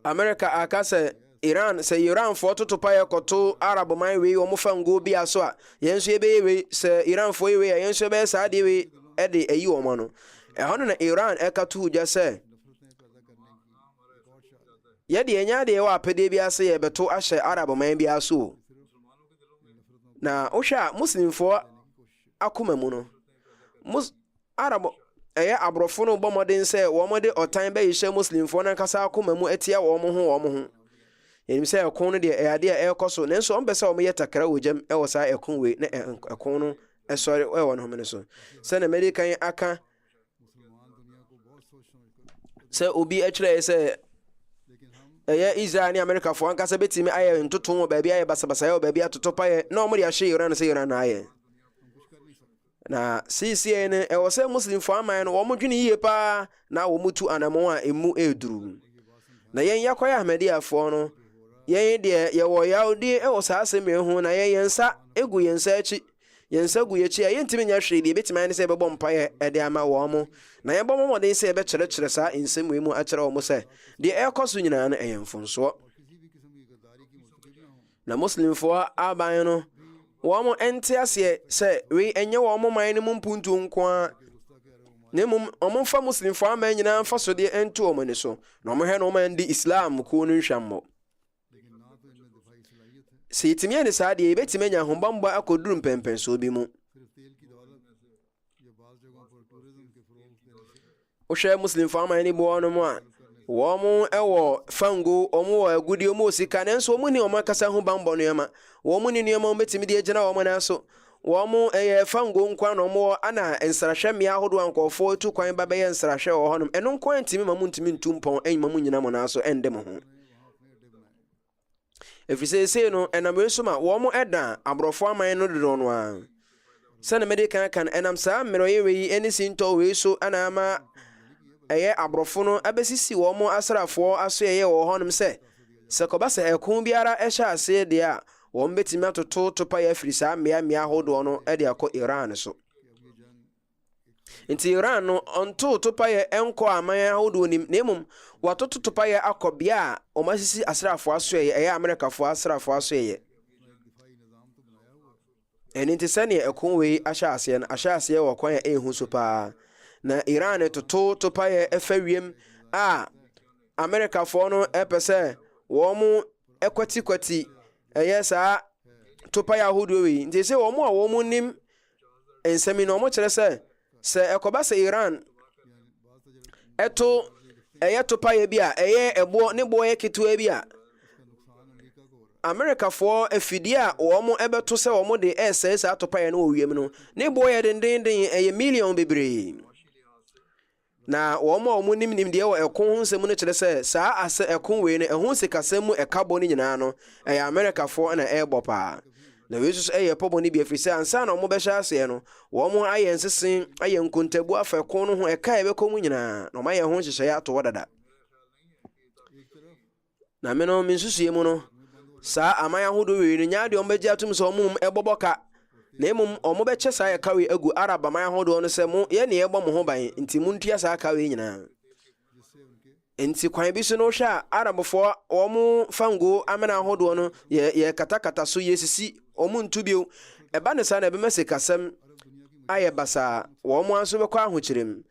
Amerika aka sɛ Iranfoɔ toto pa yɛ kɔto Arabaman wei wɔn fango bi aso a yɛn nso yɛbɛyɛ wei sɛ Iranfoɔ yi wei a yɛn nso yɛbɛyɛ saa deɛ wei ɛde ayi wɔn no. Ɛhɔ no na Iran ɛka to gya sɛ yɛde ɛnya deɛ ɛwɔ apɛdeɛ bi ase yɛbɛto ahyɛ Arabaman bi aso. Na wohwɛ a Muslimfoɔ akoma mu no, aborɔfo no bɔ mmɔden sɛ wɔn de ɔtan bɛyihyɛ Muslimfoɔ no ankasa akoma mu atia wɔn ho. Yɛnim sɛ ɛko no deɛ ɛyɛ adeɛ a ɛrekɔ so, nanso ɔmpɛ sɛ wɔyɛ takra wɔ gyam ɛwɔ saa ɛko wei na ɛko no ɛsɔre ɛwɔ no home no so. Sɛnea mɛde kan aka sɛ obi atwerɛ sɛ ɛyɛ Israel ne Amerikafoɔ ankasa bɛtumi ayɛ ntoto wɔ baabi ayɛ basabasayɛ wɔ baabi atoto payɛ na ɔmode ahyɛ Iran sɛ Iran na ayɛ. Na CCA no ɛwɔ sɛ Muslimfoɔ aman no wɔn dwene yie paa na wɔn tu anamɔ a emu ɛreduru. Na yɛn yakɔyɛ Ahmadiyyafoɔ no, yɛn deɛ yɛwɔ yawdeɛ ɛwɔ saa asɛm ho na yɛn nsa egu yɛn nsa akyi. Yɛn nsa gu yɛkyi a yɛntumi nya hwee deɛ bɛtumi ayɛ ne sɛ yɛbɛbɔ mpaeɛ ɛde ama wɔn mo. Na yɛbɔ mmɔden sɛ yɛbɛkyerɛkyerɛ saa nsɛm wei mu akyerɛ wɔn sɛ deɛ ɛrekɔ so nyinaa no ɛyɛ mfonsoɔ. Na Muslimfoɔ aban no wɔn ɛnte aseɛ sɛ wei ɛnyɛ wɔn man no mu mpuntu nko ara, na mmom wɔn mfa Muslimfoɔ aman nyinaa mfa so deɛ ɛnto wɔn ani so, na wɔn hwɛ na wɔn andi Islam kuo no nhwammɔ. Sɛ yɛtumi yɛ ne saa deɛ yɛbɛtumi anya ahobammɔ akɔduru mpɛmpɛnsoɔ bi mu. Wohwɛ Muslimfoɔ aman no bi wɔ no mu a wɔn ɛwɔ fango, wɔn wɔ agudie, wɔn wɔ sika, nanso wɔn ni wɔn akasa ho bammɔ nneɛma. Wɔn ni nneɛma wɔn bɛtumi de gyina wɔn nan so. Wɔn ɛyɛ fango nkwa na wɔn wɔ ana nsrahwɛ mmea ahodoɔ a nkɔɔfoɔ tu kwan ba bɛyɛ nsrahwɛ wɔ hɔnom. Ɛno nko ntumi ma mu ntumi ntu mpɔn ɛnyima mu nyina mo nan so ɛnde mo ho. Efisɛ no ɛnam wei so ma wɔn ɛda aborɔfo aman no dodo no a. Sɛnea mɛde kan ɛnam saa mmerɛ wei ɛne sintɔ wei so ana ama ɛyɛ aborɔfo no abɛsisi wɔn asrafoɔ aso ɛyɛ wɔ hɔnom sɛ kɔba sɛ ɛko biara ɛhyɛ aseɛ deɛ a wɔn bɛtumi atoto topa yɛ afiri saa mmea ahodoɔ no ɛde akɔ Iran so. Nti Iran no ɔnto topa yɛ ɛnkɔ aman ahodoɔ nim, na mmom watoto topa yɛ akɔ bea a wɔn asisi asrafoɔ aso ɛyɛ Amerikafoɔ asrafoɔ aso ɛyɛ. Ɛno nti sɛnea ɛko wei ahyɛ aseɛ wɔ kwan a ɛnhu so paa. Na Iran toto topa yɛ ɛfa wiem a Amerikafoɔ no ɛpɛ sɛ wɔn ɛkwati ɛyɛ saa topa yɛ ahodoɔ wei. Nti sɛ wɔn a wɔn nim nsɛm no wɔn kyerɛ sɛ ɛkɔba sɛ Iran ɛto ɛyɛ topa yɛ bi a ɛyɛ ɛboɔ ne boɔ yɛ ketewa bi a Amerikafoɔ afidie a wɔn ɛbɛto sɛ wɔn de ɛsɛe saa topa yɛ no wɔ wiem no ne boɔ yɛ dendenden ɛyɛ million bebree. Na wɔn nim deɛ wɔ ɛko ho nsɛm no kyerɛ sɛ saa asɛ ɛko wei no ɛho sikasɛm mu ɛka bɔ no nyinaa no ɛyɛ Amerikafoɔ na ɛrebɔ paa. Na wei nso ɛyɛ pɔbɔ no bi afiri sɛ ansa na wɔn bɛhyɛ aseɛ no wɔn ayɛ nsesen ayɛ nkontabu afa ɛko no ho ɛka ɛbɛkɔ mu nyinaa na wɔn ayɛ ho nhyehyɛeɛ ato hɔ dada. Na me no me nsusuo mu no saa aman ahodoɔ wei no nya deɛ wɔn bɛgye atum sɛ wɔn ɛbɔbɔ ka. Na mmom wɔn bɛkyɛ saa yɛ kawe agu Arab aman ahodoɔ no sɛ mo yɛ ne yɛbɔ mo ho ban nti montua saa kawe nyinaa. Nti kwan bi so no hwɛ a Arabfoɔ wɔn fango amena ahodoɔ no yɛ katakata so yɛsisi wɔn ntu bio ɛba ne saa na ɛbɛma sikasɛm ayɛ basaa wɔn nso bɛkɔ ahokyerem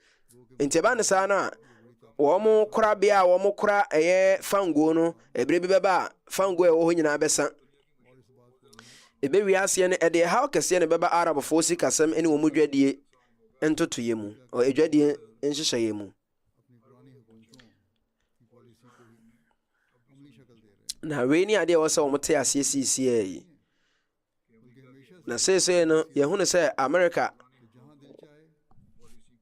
nti ɛba ne saa no a wɔn kora bea a wɔn kora ɛyɛ fango no ebire bi bɛba a fango a ɛwɔ hɔ nyinaa bɛsa ɛbɛwie aseɛ no ɛde ɛhaw kɛseɛ no bɛba arabfoɔ sikasɛm ne wɔn dwadie ntotoyɛ mu adwadie nhyehyɛeɛ mu na wei ni adeɛ wɔ sɛ wɔn te aseɛ siisiɛ yi na seesei no yɛhunu sɛ America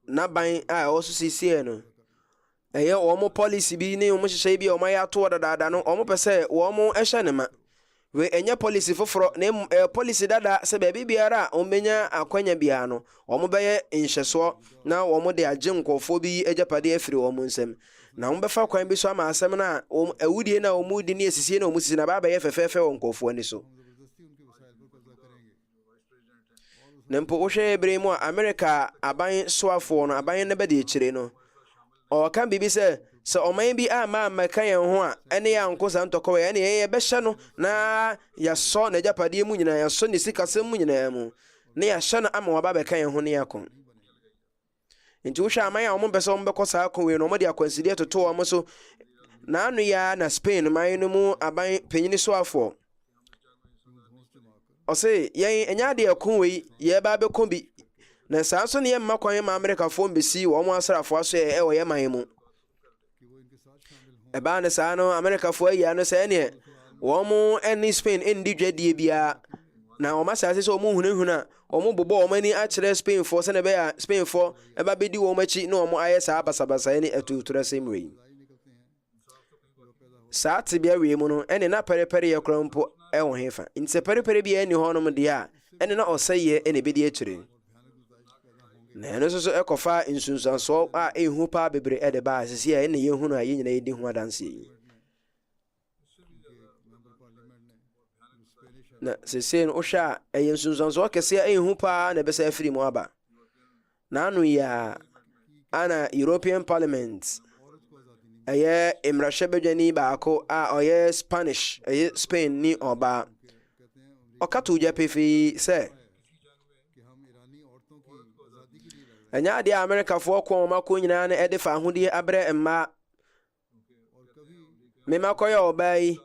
n'aban a ɛwɔ so siisiɛ no ɛyɛ wɔn policy bi ne wɔn hyehyɛ bi a wɔn ayɛ ato dadaada no wɔn pɛ sɛ wɔn ɛhyɛ ne ma we ɛnyɛ policy foforɔ na policy dada sɛ baabi biara a wɔn bɛnya akwanya biara no wɔn bɛyɛ nhyɛsoɔ na wɔn de agye nkɔfoɔ bi agyapadeɛ afiri wɔn nsam na wɔn bɛfa kwan bi so ama asɛm na awudie na wɔn di ne asisie na wɔn sisi na baabɛyɛ fɛfɛɛfɛ wɔ nkɔfoɔ ani so na mpo wohwɛ ebere mu a America aban soafoɔ no aban ne bɛde akyire no ɔka bibi sɛ ɔman bi ama mɛka yɛn ho a ɛne yɛ anko saa ntɔkɔ yɛ ne yɛ bɛhyɛ no na yɛsɔ n'agyapadeɛ mu nyinaa yɛsɔ ne sikasɛm mu nyinaa mu na yɛhyɛ no ama waba bɛka yɛn ho ne yɛko nti wohwɛ aman a wɔn mpɛ sɛ wɔn bɛkɔ saa akɔwei no wɔn de akwansideɛ toto wɔn so naano yɛ na Spain man no mu aban panyini soafoɔ ɔse yɛn ɛnyɛ adeɛ ɛko wei yɛba bɛkɔ bi na saa nso ne yɛ mma kwan ma Amerikafoɔ mbɛsi wɔn asrafoɔ so ɛwɔ yɛ man mu ɛbaa ne saa no Amerikafoɔ ayi no sɛ ɛneɛ wɔn ɛne Spain ɛndi dwadie biara na wɔn asase sɛ wɔn hunahuna wɔn bobɔ wɔn ani akyerɛ Spainfoɔ sɛ ne bɛyɛ Spainfoɔ ɛba bɛdi wɔn akyi na wɔn ayɛ saa basabasa ne atutura sɛm wei saa tebea wei mu no ɛne na pɛrɛpɛrɛ yɛ kora mpo ɛwɔ hefa nti sɛ pɛrɛpɛrɛ bi ɛni hɔnom deɛ a ɛne na ɔsɛeɛ ɛne bɛdi akyire na ɛno nso so ɛkɔfa nsunsuansoɔ a ɛhu paa bebree ɛde baa sisi a ɛne yɛhunu a yɛnyina yɛdi ho adanseɛ yi na sisi no wohwɛ a ɛyɛ nsunsuansoɔ kɛseɛ ɛhu paa na ɛbɛsɛ afiri mu aba na ano yi a ana European Parliament ɛyɛ mmarahyɛbadwani baako a ɔyɛ Spanish ɛyɛ Spain ni ɔbaa ɔkato gya pefee sɛ ɛnyɛ adeɛ a Amerikafoɔ kɔ wɔn akɔ nyinaa no ɛde fa ahodie abrɛ mmaa memakɔyɛ ɔbaa yi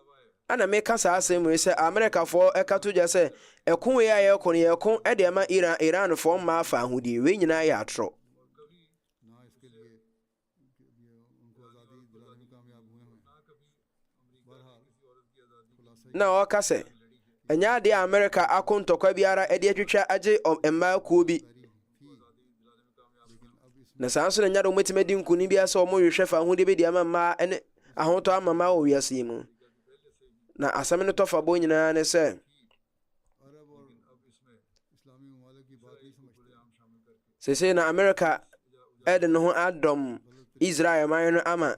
ana meka saa asɛm wei sɛ Amerikafoɔ ɛkato gya sɛ ɛko wei a yɛkɔ no yɛko ɛde ama Iranfoɔ mmaa fa ahodie wei nyinaa yɛ atorɔ na ɔka sɛ ɛnyɛ adeɛ a Amerika akɔ ntɔkwa biara ɛde atwitwa agye mmaa kuo bi na saa nso na nyɛ dɛ wɔmɛtumi adi nkuni bi sɛ wɔn rehwɛ fa ahodie bi de ama mmaa ɛne ahotɔ ama mmaa wɔ wiase yi mu na asɛm no tɔfa bɔ nyinaa ne sɛ sese na Amerika ɛde ne ho adɔm Israel man no ama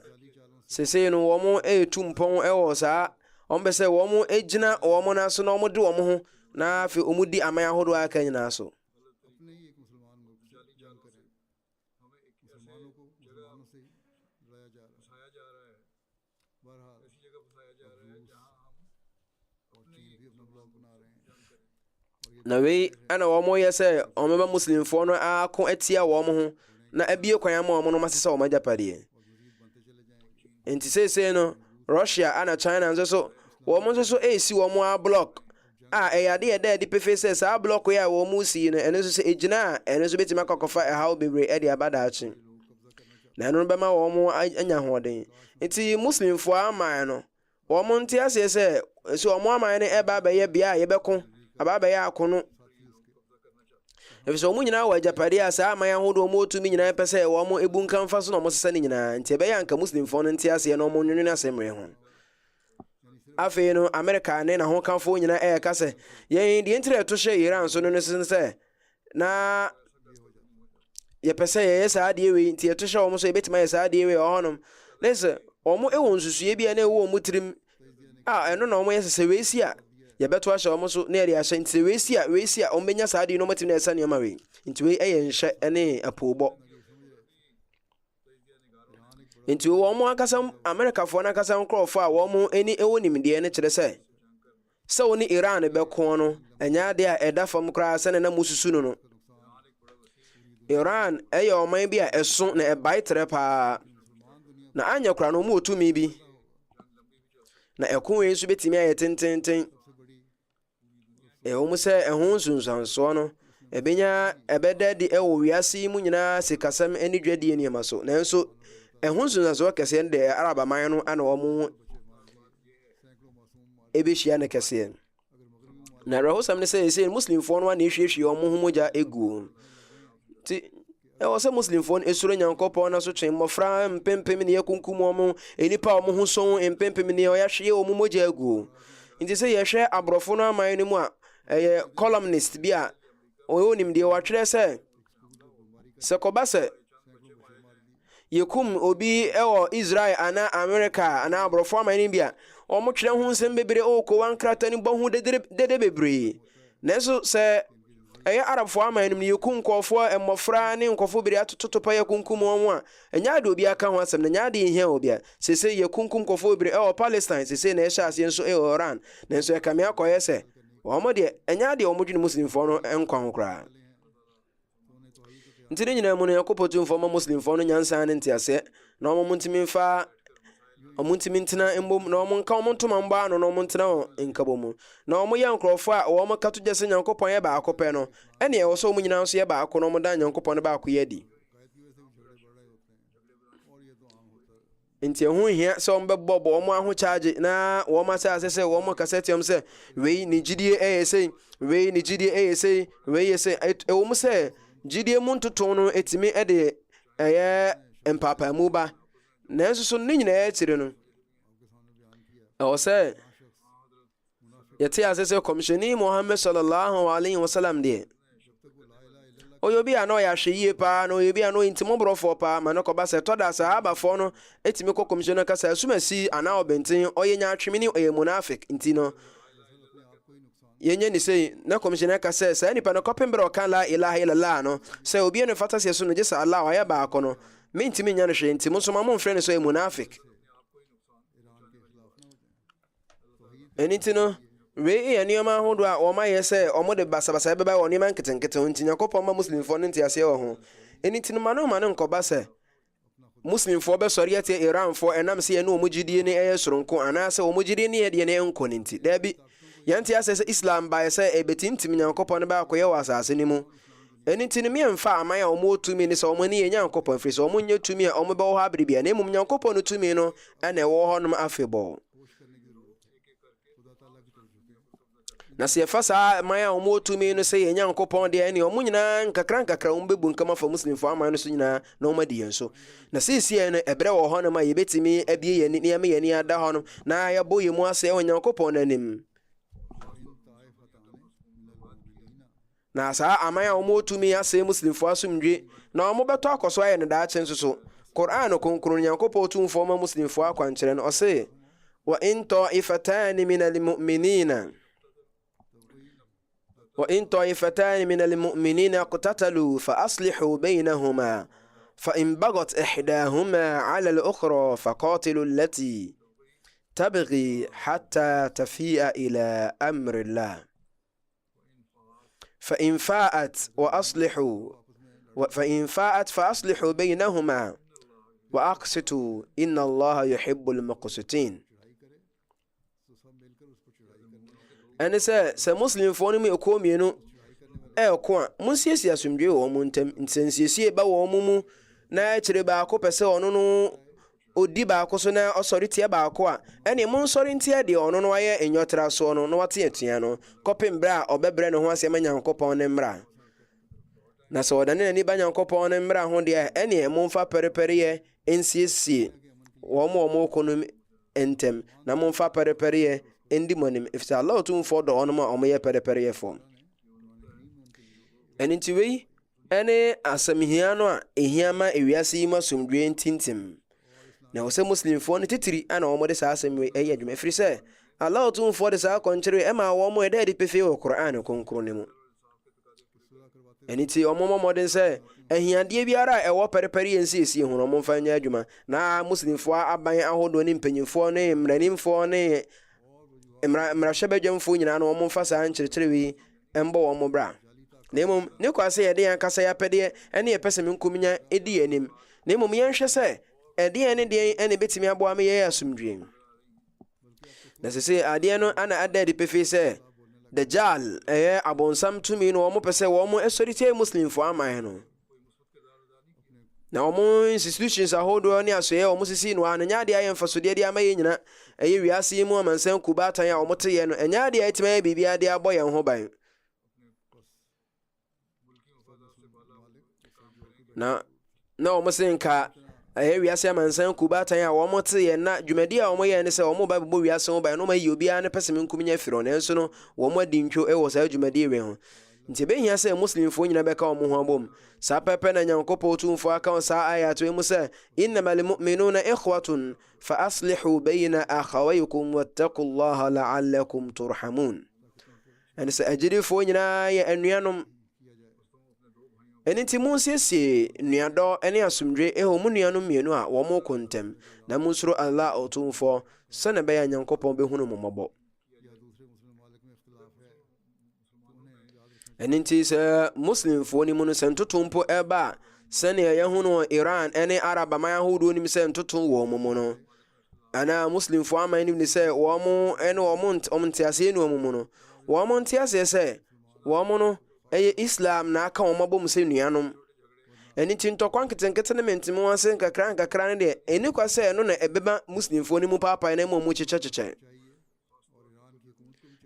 sese no wɔn ɛretu mpɔn ɛwɔ saa wɔn bɛ sɛ wɔn gyina wɔn nan so na wɔn de wɔn ho na afei wɔn di aman ahodoɔ aka nyinaa so na wei ana wɔn yɛ sɛ wɔn bɛba Muslimfoɔ no ako atia wɔn ho na abie kwan ama wɔn no masesa wɔn agyapadeɛ nti sese no Russia ana China nso so wɔn nso so esi wɔn a block a ɛyɛ adeɛ ɛda ɛde pefe sɛ saa block yi a wɔn si no ɛno nso sɛ egyina a ɛno nso betumi akɔkɔfa ɛhaw bebree ɛde aba daakye na ɛno bɛma wɔn anya ahoɔden nti Muslimfoɔ aman no wɔn nte aseɛ sɛ wɔn aman no ɛba abɛyɛ bea a yɛbɛko aba abɛyɛ akono efisɛ wɔn nyinaa wɔ agyapadeɛ a saa aman ahodoɔ wɔn otumi nyinaa pɛ sɛ wɔn ebu nkamfa so na wɔn sesa ne nyinaa nti ɛbɛyɛ anka Muslimfoɔ no nte aseɛ na wɔn nwene asɛmmerɛ ho afei no Amerika ne n'ahokanfoɔ nyinaa ɛyɛka sɛ yɛn deɛ ntire ɛto hyɛ Iran so no sɛ na yɛpɛ sɛ yɛyɛ saa adeɛ wei nti ɛto hyɛ wɔn so yɛbɛtumi ayɛ saa adeɛ wei ɔhɔnom na sɛ wɔn ɛwɔ nsusue bi a na ɛwɔ wɔn tirim a ɛno na wɔn yɛ sɛ wei si a yɛbɛto ahyɛ wɔn so na yɛde ahyɛ nti wei si a wɔn bɛnya saa adeɛ no wɔn atumi na ɛsa nneɛma wei nti wei ɛyɛ nhyɛ ne apoobɔ nti wɔn ankasa Amerikafoɔ n'ankasa nkorɔfoɔ a wɔn ani ɛwɔ nimdeɛ no kyerɛ sɛ wɔn ne Iran bɛko no ɛnyɛ adeɛ a ɛda fam koraa sɛ na mususu no Iran ɛyɛ ɔman bi a ɛso na ɛbae trɛ paa na anya kora no mu otumi bi na ɛko wei nso betimi ayɛ tententen ɛwɔ mu sɛ ɛho nsunsuansoɔ no ɛbɛda di ɛwɔ wiase mu nyinaa sikasɛm ani dwadie nneɛma so nanso ɛho nsunsuansoɔ kɛseɛ no deɛ arabaman no ana wɔn ɛbɛhyia no kɛseɛ na rahosam ne sɛ ɛsɛ muslimfoɔ no ana ɛhwiehwie wɔn ho mogya ɛguo nti ɛwɔ sɛ muslimfoɔ no ɛsuro nyankopɔn na so twe mmɔfra mpempem ne yɛkunkum wɔn nnipa a wɔn ho so mpempem ne yɛhwie wɔn mogya aguo nti sɛ yɛhwɛ aborɔfo no aman no mu a ɛyɛ columnist bi a ɔyɛ nimdeɛ watwerɛ sɛ kɔba sɛ yɛkum obi ɛwɔ Israel ana America ana aborɔfo aman no bi a ɔmo twerɛ ho nsɛm bebree ɔkɔ wankrata no bɔ ho dede bebree nanso sɛ ɛyɛ Arabfoɔ aman no yɛkum nkɔfoɔ mmɔfra ne nkɔfoɔ bebree atototo pa yɛkunkum wɔn a ɛnyɛ ade obi aka ho asɛm na nyɛ ade nhia obi a sese yɛkunkum nkɔfoɔ bebree ɛwɔ Palestine sese na ɛhyɛ aseɛ nso ɛwɔ Iran nanso ɛkame akɔyɛ sɛ wɔn deɛ ɛnyɛ ade wɔn dwene muslimfoɔ no nkwa ho koraa nti ne nyinaa mu no Yankopɔn tumfoɔ ma muslimfoɔ no nyansa ne nteaseɛ na wɔn ntumi mfa ɔmo ntimi ntena mbom na ɔmo nka ɔmo ntoma mbɔ ano na ɔmo ntena nkabɔ mu na ɔmo yɛ nkrɔfo a ɔmo kato gye sɛ Nyankopɔn yɛ baako pɛ no ɛne ɛwɔ sɛ ɔmo nyinaa nso yɛ baako na ɔmo da Nyankopɔn no baako yɛ di nti ɛho hia sɛ ɔmo bɛbɔ ɔmo aho charge na ɔmo asase sɛ ɔmo kasa tiam sɛ wei ne gyidie ɛyɛ sɛ wei ne gyidie ɛyɛ sɛ wei yɛ sɛ ɛwɔ mu sɛ gyidie mu ntoto no etimi ɛde ɛyɛ mpapaamu ba nanso so ne nyinaa akyire no ɛwɔ sɛ yɛte ase sɛ kɔmhyɛni Muhammad sallallahu alaihi wasallam deɛ ɔyɛ obi a na ɔyɛ ahwɛ yie paa na ɔyɛ obi a na ɔyɛ ntimɔborɔfoɔ paa ma no kɔba sɛ tɔda sahabafoɔ no ɛtumi kɔ kɔmhyɛni no kasa asumasi anaa ɔbɛnten ɔyɛ nyaatweme ne ɔyɛ munafik nti no yɛnyɛ ne sɛ na kɔmhyɛni ka sɛ saa nipa no kɔpem berɛ ɔka la ilaha illallah no sɛ obi no fata sɛ so no gye sɛ Allah ɔyɛ baako no mentimi nya no hwɛ nti mo nso ma momfrɛ no sɛ yɛ munafik ɛno nti no wei yɛ nneɛma ahodoɔ a wɔma yɛ sɛ ɔmo de basabasa bɛba wɔ nneɛma nketenkete ho nti Nyankopɔn ma muslimfoɔ no nteaseɛ wɔ ho ɛno nti no ma no nkɔba sɛ muslimfoɔ bɛsɔre atia Iranfoɔ ɛnam sɛ yɛne ɔmo gyidie ne ɛyɛ soronko anaasɛ ɔmo gyidie ne yɛdeɛ ne ɛnkɔ ne nti daabi yɛnte asɛ sɛ Islam baeɛ sɛ ɛbɛtimtim Nyankopɔn no baakɔyɛ wɔ asase no mu ɛno nti no miɛmfa aman a ɔmo tumi ne sɛ ɔmo ne yɛ Nyankopɔn firi sɛ ɔmo nyɛ tumi a ɔmo bɛwɔ hɔ aberebia na mmom Nyankopɔn no tumi no ɛna ɛwɔ hɔ nom afebɔɔ na sɛ yɛfa saa aman a ɔmo tumi no sɛ yɛ Nyankopɔn deɛ ɛne ɔmo nyinaa nkakra ɔmo bɛbu nkama fa muslimfoɔ aman no so nyinaa na ɔmo adi yɛn so na seesie no ɛbrɛ wɔ hɔ nom a yɛbɛtumi abie yɛn nneɛma yɛn ani ada hɔ nom na yɛbɔ yɛn mu ase ɛwɔ Nyankopɔn n'anim na saa aman a ɔmo tumi asɛ muslimfoɔ asomdwe na ɔmo bɛtɔ akɔ so ayɛ no daakye nso so Qur'an konkron Nyankopɔn tumfoɔ ma muslimfoɔ akwankyerɛ no ɔse wa in ta'ifatan min al-mu'minina qatatalu fa aslihu baynahuma fa in bagat ihdahuma 'ala al-ukhra faqatilu allati tabghi hatta tafi'a ila amri Allah فإن فاءت فأصلحوا بينهما وأقسطوا إن الله يحب المقسطين أنا مسلم فوني أكومينو أكوا مسيسي أسمجي ومنتم إنسيسي باومو na kyerɛ baako pɛ sɛ ɔno no odi baako so na ɔsɔre tia baako a ɛne mo nsɔre ntia deɛ ɔno no ayɛ enyotra so no wate atua no kɔpem bra a ɔbɛbrɛ ne ho asɛm Nyankopɔn ne mmra na sɛ ɔdane n'ani ba Nyankopɔn ne mmra ho deɛ ɛne mo mfa pɛrepɛreyɛ nsiesie wɔn kɔ no ntem na mo mfa pɛrepɛreyɛ ndi monim efisɛ Allah tumfo dɔ ɔno ma ɔmo yɛ pɛrepɛreyɛ fo ɛne nti wei ɛne asɛmhia no a ehia ma ewiase yi ma somdwe ntintim na wɔsɛ muslimfoɔ no titiri ana wɔn de saa asɛm wei ɛyɛ adwuma firi sɛ Allah tumfoɔ de saa kɔnkyere ɛma wɔn ɛda de pefe wɔ Qur'an konkron ne mu ɛne ti wɔn mmɔden sɛ ahiadeɛ biara a ɛwɔ pɛrepɛre yɛn siesie ho wɔn mfa nyɛ adwuma na muslimfoɔ aban ahodoɔ ne mpanyinfoɔ ne mmaranimfoɔ ne mmarahyɛbadwamfoɔ nyinaa no wɔn mfa saa nkyerɛkyerɛ wei ɛmbɔ wɔn bra na mmom ne kwase yɛde yɛn kasa yɛapɛdeɛ ɛne yɛpɛ sɛ menkominya ɛdi yɛnim na mmom yɛnhwɛ sɛ ɛdeɛ ne deɛ ɛne bɛtumi aboa me yɛyɛ asomdwee na sɛ adeɛ no ana ada adi pefee sɛ Dajjal ɛyɛ abonsam tumi no wɔn pɛ sɛ wɔn ɛsɔre tie muslimfoɔ aman no na wɔn institutions ahodoɔ ne asoɛ wɔn sisi no ano nyɛ adeɛ ayɛ mfasodeɛ de ama yɛn nyina ɛyɛ wiase yi mu amansan kubatan a wɔn te yɛ no ɛnyɛ adeɛ ɛtumi ayɛ biribiara de abɔ yɛn ho ban na wɔn se nka ɛyɛ wiase amansan kubatan a wɔn te yɛ na dwumadi a wɔn yɛ ne sɛ wɔn ba bɛbɔ wiase ho ban no wɔn ayi obiara ne pɛsɛ menkum nya firi no nso no wɔn adi ntwo ɛwɔ saa dwumadi wɛ ho nti ɛbɛhia sɛ muslimfoɔ nyina bɛka wɔn ho abom saa pɛpɛ na Nyankopɔn tumfoɔ aka saa ayato mu sɛ innamal mu'minuna ikhwatun fa aslihu bayna akhawaykum wattaqullaha la'allakum turhamun ɛne sɛ agyidifoɔ nyinaa yɛ anuanom ɛne nti monsiesie nnuadɔ ne asomdwe ɛwɔ mu nuanom mmienu a wɔn ko ntɛm na monsuro Allah ɔtumfoɔ sɛne ɛbɛyɛ Nyankopɔn bɛhunu mo mmɔbɔ ɛne nti sɛ muslimfoɔ ni mu no sɛ ntoto mpo ɛba a sɛnea yɛhu no Iran ne Arab aman ahodoɔ nim sɛ ntoto wɔ mo mu no anaa muslimfoɔ aman nim ne sɛ wɔn ne wɔn nteaseɛ ne wɔn mu no wɔn nteaseɛ sɛ wɔn no ɛyɛ Islam na aka wɔn abom sɛ nuanom ɛne nti ntɔkwa nketenkete ne mentemu ase nkakra no deɛ ɛni kwa sɛ ɛno na ɛbɛba muslimfoɔ no mu paapae na mu kyekyɛkyekyɛ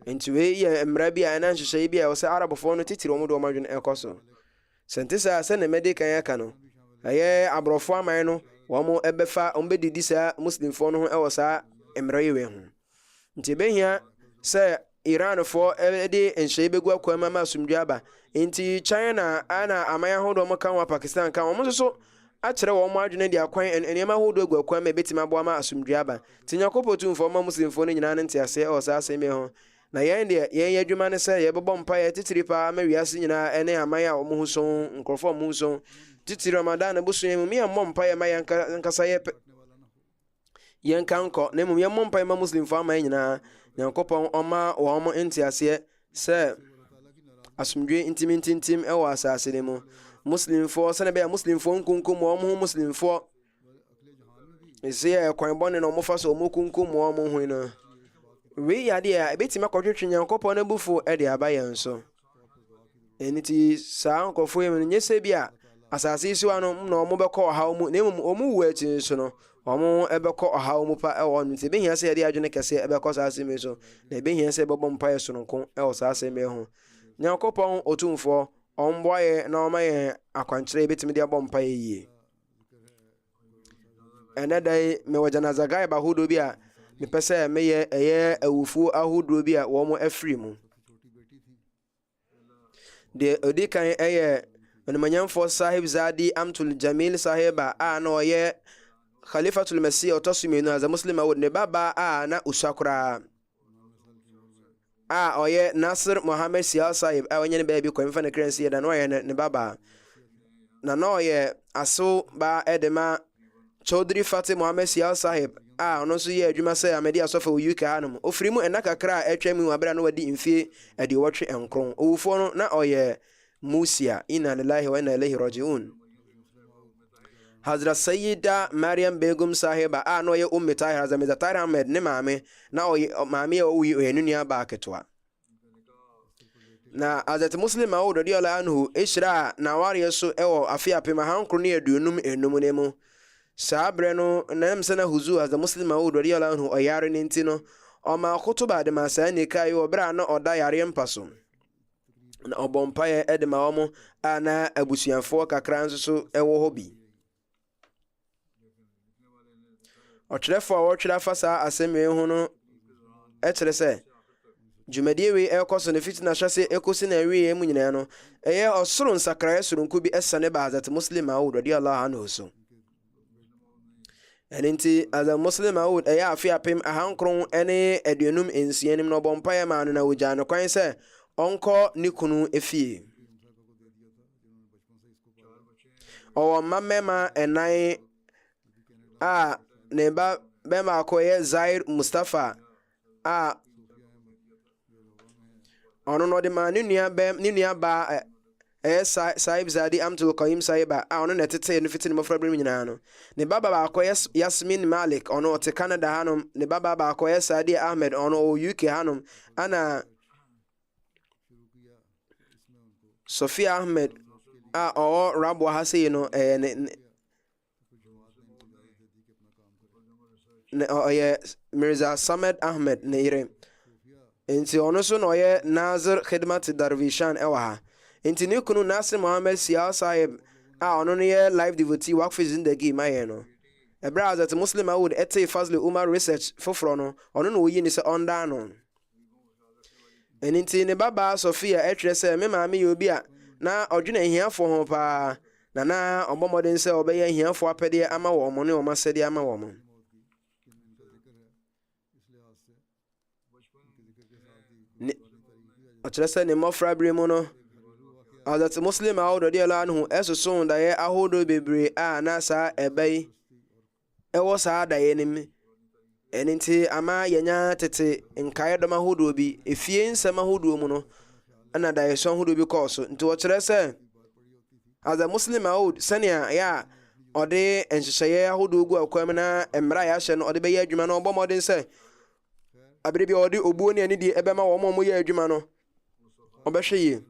nti wei yɛ mmara bi a ɛna nhyehyɛeɛ bi a ɛwɔ sɛ Arabfoɔ no titiri wɔn de wɔn adwene ɛkɔ so sɛnte sɛ na mɛde kan aka no ɛyɛ aborɔfoɔ aman no wɔn bɛdidi saa muslimfoɔ no ho ɛwɔ saa mmara yi wei ho nti ɛbɛhia sɛ Iranfoɔ de nhyɛeɛ bɛgu akwan mu ama asomdwe aba nti China ana aman ahodoɔ wɔn ka wɔ Pakistan ka wɔn nso so akyerɛ wɔn adwene de akwan nneɛma ahodoɔ agu akwan ma ɛbɛtumi aboa ma asomdwe aba nti Nyankopɔn tumfoɔ ma muslimfoɔ no nyinaa ne nteaseɛ ɛwɔ saa asɛm yi ho na yɛn deɛ yɛn adwuma ne sɛ yɛbɛbɔ mpaeɛ titiri paa ama wiase nyinaa ɛne aman a wɔn ho so nkurɔfoɔ wɔn ho so titiri Ramadan bosoe mu yɛmmɔ mpaeɛ ma yɛn nkasa yɛn ka nkɔ na mmom yɛmmɔ mpaeɛ ma muslimfoɔ aman nyinaa Nyankopɔn ɔma wɔn nteaseɛ sɛ asomdwe ntimintintim ɛwɔ asase no mu muslimfoɔ sɛne bɛyɛ muslimfoɔ nkunkum wɔn ho muslimfoɔ ɛsɛ yɛ kwan bɔne na wɔn fa so wɔn kunkum wɔn ho no wei yɛ adeɛ a ɛbɛtumi akɔtwetwe Nyankopɔn n'abufuo ɛde aba yɛn so ɛne ti saa nkurɔfoɔ yi mu no nyɛ sɛ bi a asase yi so ano na wɔn bɛkɔ ɔhaw mu na mmom wɔn wu akyi nso no wɔn ɛbɛkɔ ɔhaw mu pa ɛwɔ no nti ɛbɛhia sɛ yɛde adwene kɛseɛ ɛbɛkɔ saa asɛm yi so na ɛbɛhia sɛ ɛbɛbɔ mpaeɛ sononko ɛwɔ saa asɛm yi ho Nyankopɔn otumfoɔ ɔmboa yɛn na ɔma yɛn akwankyerɛ yɛbɛtumi de abɔ mpaeɛ yie ɛnɛ da yi mewɔ gyanazaga ba ahodoɔ bi a mepɛ sɛ meyɛ ɛyɛ awufuo ahodoɔ bi a wɔn afiri mu deɛ ɔdi kan ɛyɛ ɔnumanyamfoɔ Sahib Zadi Amtul Jamil Sahiba a na ɔyɛ Khalifatul Masih ɔtɔ so mmienu as a Muslim awod ne baba a na usua koraa a ɔyɛ Nasir Mohammed Sial Sahib a ɔnyɛ ne baabi kɔmfa ne kransi yɛ da na ɔyɛ ne baba na ɔyɛ aso ba ɛdema Chaudhry Fatih Mohammed Sial Sahib a ɔno nso yɛ adwuma sɛ amadi asɔfo wɔ UK hanom ofiri mu ɛna kakra a ɛtwa mu abere no wadi mfie ɛde wɔtwe nkron owufoɔ no na ɔyɛ Musia inna lillahi wa inna ilaihi raji'un Hazrat Sayyida Maryam Begum Sahiba a no yɛ Ummi Tahir Hazrat Tahir Ahmed ne maame na ɔyɛ maame a ɔwi ɔyɛ nua ba ketewa na Hazrat Muslim Maud radiyallahu anhu ishra na wariɛ so ɛwɔ afi apema hankro ne aduonum enum ne mu saa bre no nam sɛ na huzu Hazrat Muslim Maud radiyallahu anhu ɔyare ne nti no ɔma kotoba de ma saa nika yi ɔbra na ɔda yare mpa so na ɔbɔ mpaeɛ ɛde ma wɔn a na abusuafoɔ kakra nso so ɛwɔ hɔ bi ɔtwerɛfoɔ a wɔtwerɛ afa saa asɛm yi ho no ɛkyerɛ sɛ dwumadie wei ɛkɔ so ne fitina hyɛ se ɛkɔsi na awie mu nyinaa no ɛyɛ ɔsoro nsakraeɛ soronko bi ɛsane ba Hazrat Muslim Maud radiyallahu anhu so ɛne nti Hazrat Muslim Maud ɛyɛ afe apem ahankron ɛne aduonum nsia nim na ɔbɔ mpaeɛ ma no na wɔgyaa no kwan sɛ ɔnkɔ ne kunu efie ɔwɔ mmammarima ɛnan a ne ba bɛma akɔyɛ Zair Mustafa a ɔno no de ma ne nua ba Saib Zadi Amtul Qayyim Saiba a ɔno na ɛtete no fiti ne mmɔfra bere mu nyinaa no. Ne baba baako Yasmin Malik ɔno ɔte Canada hanom. Ne baba baako Sadi Ahmed ɔno ɔwɔ UK hanom. Ana Sofia Ahmed a ɔwɔ Rabwa ha sei no Mirza Samed Ahmed ne yere. Nti ɔno so na ɔyɛ Nazir Khidmat Darvishan ɛwɔ ha. Nti ne kunu Nasir Mohammed Sial Sahib a ɔno no yɛ live devotee Waqf Zindagi mayɛ no. Ɛberɛ a Hazrat Muslim Maud ɛte Fazli Umar research foforɔ no ɔno na oyi ne sɛ ɔndaa no. Nti ne baba Sofia ɛtwerɛ sɛ me maame yɛ obi a na ɔdwene ahiafoɔ ho paa na ɔbɔ mmɔden sɛ ɔbɛyɛ ahiafoɔ apɛdeɛ ama wɔn mo ne wɔn asɛdeɛ ama wɔn mo. Ɔkyerɛ sɛ ne mmɔfra bere mu no Hazrat Muslim Maud radiyallahu anhu ɛsoso daeɛ ahodoɔ bebree a na saa ɛbɛ yi ɛwɔ saa daeɛ no mu. Ɛno nti ama yɛnya tete nkaeɛ dɔm ahodoɔ bi efie nsɛm ahodoɔ mu no ɛna daeɛ so ahodoɔ bi kɔɔ so. Nti wɔkyerɛ sɛ Hazrat Muslim Maud sɛnea ɛyɛ a ɔde nhyehyɛeɛ ahodoɔ gu akwam na mmara a yɛahyɛ no ɔde bɛyɛ adwuma no ɔbɔ mmɔden sɛ abere bi a ɔde obuo ne ani deɛ ɛbɛma wɔn a wɔyɛ adwuma no ɔbɛhwɛ yie.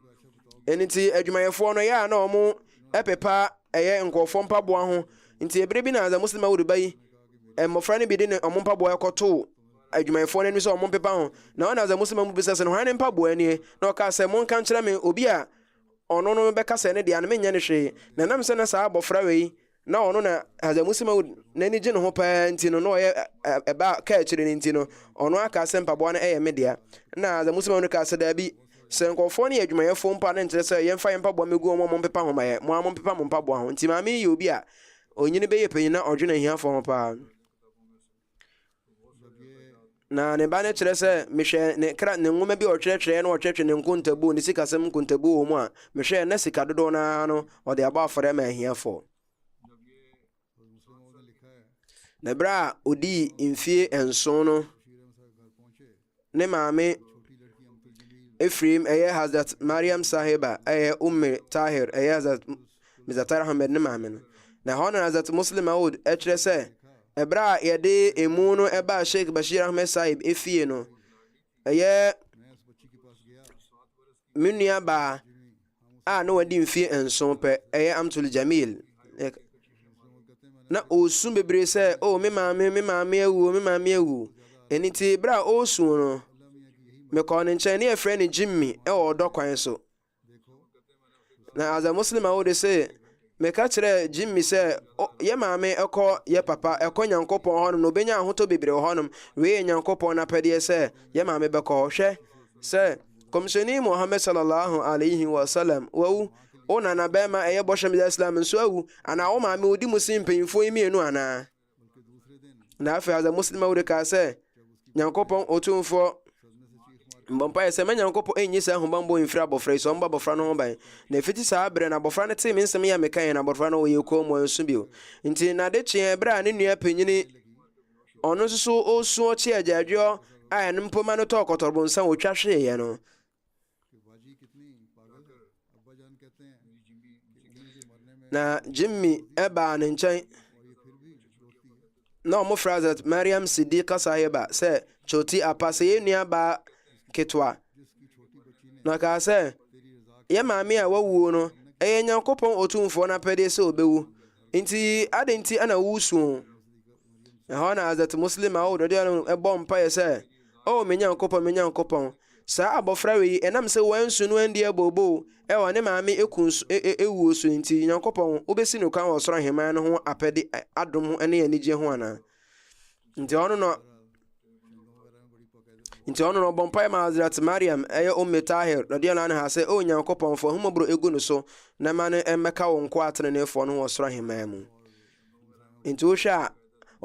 Ɛno nti adwumayɛfoɔ no yɛ a na wɔn ɛpepa ɛyɛ nkɔɔfoɔ mpaboa ho. Nti ebere bi na Hazrat Muslim Maud ba yi mmɔfra no bi de ne ɔmo mpaboa ɛkɔtoo adwumayɛfoɔ no anim sɛ ɔmo mpepa ho. Na ɔna Hazrat Muslim Maud bisa sɛ no hwan ne mpaboa nie na ɔka sɛ monka nkyerɛ me obi a ɔno no bɛka sɛ ne deɛ no menyɛ ne hwee. Na nam sɛ na saa abɔfra wei na ɔno na Hazrat Muslim Maud n'ani gye ne ho paa nti no na ɔyɛ ɛba kaa akyire no nti no ɔno aka sɛ mpaboa no ɛyɛ me dea. Na Hazrat Muslim Maud ka sɛ daabi sɛ nkɔfoɔ no yɛ adwumayɛfoɔ mpa no nkyerɛ sɛ yɛmfa yɛ mpaboa megu ɔmo mpepa ho ma yɛ mo a mompepa mo mpaboa ho. Nti maame yɛ obi a onyini bɛyɛ panyin na ɔdwene ahiafoɔ ho paa. Na ne ba no kyerɛ sɛ mehwɛ ne nwoma bi ɔtwerɛtwerɛ na ɔtwerɛtwerɛ ne nkontabuo ne sikasɛm nkontabuo wɔ mu a mehwɛ na sika dodoɔ no no ɔde abɔ afɔre ma ahiafoɔ. Na berɛ a ɔdii mfie nson no ne maame Ephraim ɛyɛ Hazrat Mariam Sahiba ɛyɛ Tahir ɛyɛ Hazrat Mizatara Ahmed ne maame no. Na hɔ na Hazrat Muslim Maud ɛkyerɛ sɛ ɛberɛ a yɛde emu no ɛbaa Sheikh Bashir Ahmed Sahib efie no ɛyɛ me nua baa a na wadi mfie nson pɛ ɛyɛ Amtul Jamil na ɔsu bebree sɛ me maame awu. Ɛno nti berɛ a ɔsu no mekɔɔ ne nkyɛn ne yɛfrɛ ne Jimmy ɛwɔ ɔdɔ kwan so. Na Hazrat Muslim Maud sɛ meka kyerɛ Jimmy sɛ yɛ maame ɛkɔ yɛ papa ɛkɔ Nyankopɔn hɔnom na obɛnya ahotɔ bebree wɔ hɔnom. Wei yɛ Nyankopɔn n'apɛdeɛ sɛ yɛ maame bɛkɔ hwɛ sɛ Kɔmhyɛni Muhammad sallallahu alaihi wasallam wawu wo nana bɛrima ɛyɛ bɔhyɛm Islam nso awu anaa wo maame wodi mu si mpanyimfoɔ yi mmienu anaa. Na afei Hazrat Muslim Maud kaa sɛ Nyankopɔn Otumfoɔ mbɔmpaeɛ sɛ ma Nyankopɔn ɛnyi saa ahobanbɔ mfiri abɔfra yi sɛ ɔmba abɔfra no ho ban. Na ɛfiti saa berɛ na abɔfra no tee me nsɛm yɛ mekaeɛ na abɔfra no wɔyɛ kɔn mu nso bio. Nti nade kyeɛ berɛ a ne nua panyini ɔno nso so ɔsu ɔkye agyaadwoɔ a ɛno mpoma no tɔɔ kɔtɔrebɔnsa wɔtwa hweeɛ no. Na Jimmy ɛbaa ne nkyɛn na ɔmo fra Hazrat Mariam Siddiqa Sahiba sɛ Choti apa sɛ yɛ nua baa ketewa. Na kaa sɛ yɛ maame a wawuo no ɛyɛ Nyankopɔn Otumfoɔ n'apɛdeɛ sɛ ɔbɛwu. Nti ade nti ana wusu. Ɛhɔ na Hazrat Muslim Maud ɛbɔ mpaeɛ sɛ me Nyankopɔn saa abɔfra wei ɛnam sɛ wansu no andi abobo ɛwɔ ne maame ɛwuo so nti Nyankopɔn wobɛsi no kwan wɔ soro ahemman no ho apɛde adom ho ne anigye ho ana. Nti ɔno no ɔbɔ mpaeɛ ma Hazrat Mariam ɛyɛ Tahir radiyallahu anha sɛ Nyankopɔn fa ahomɔborɔ egu no so na ma no ɛmmɛka wo nko ateneneefoɔ no wɔ soro ahemman mu. Nti wohwɛ a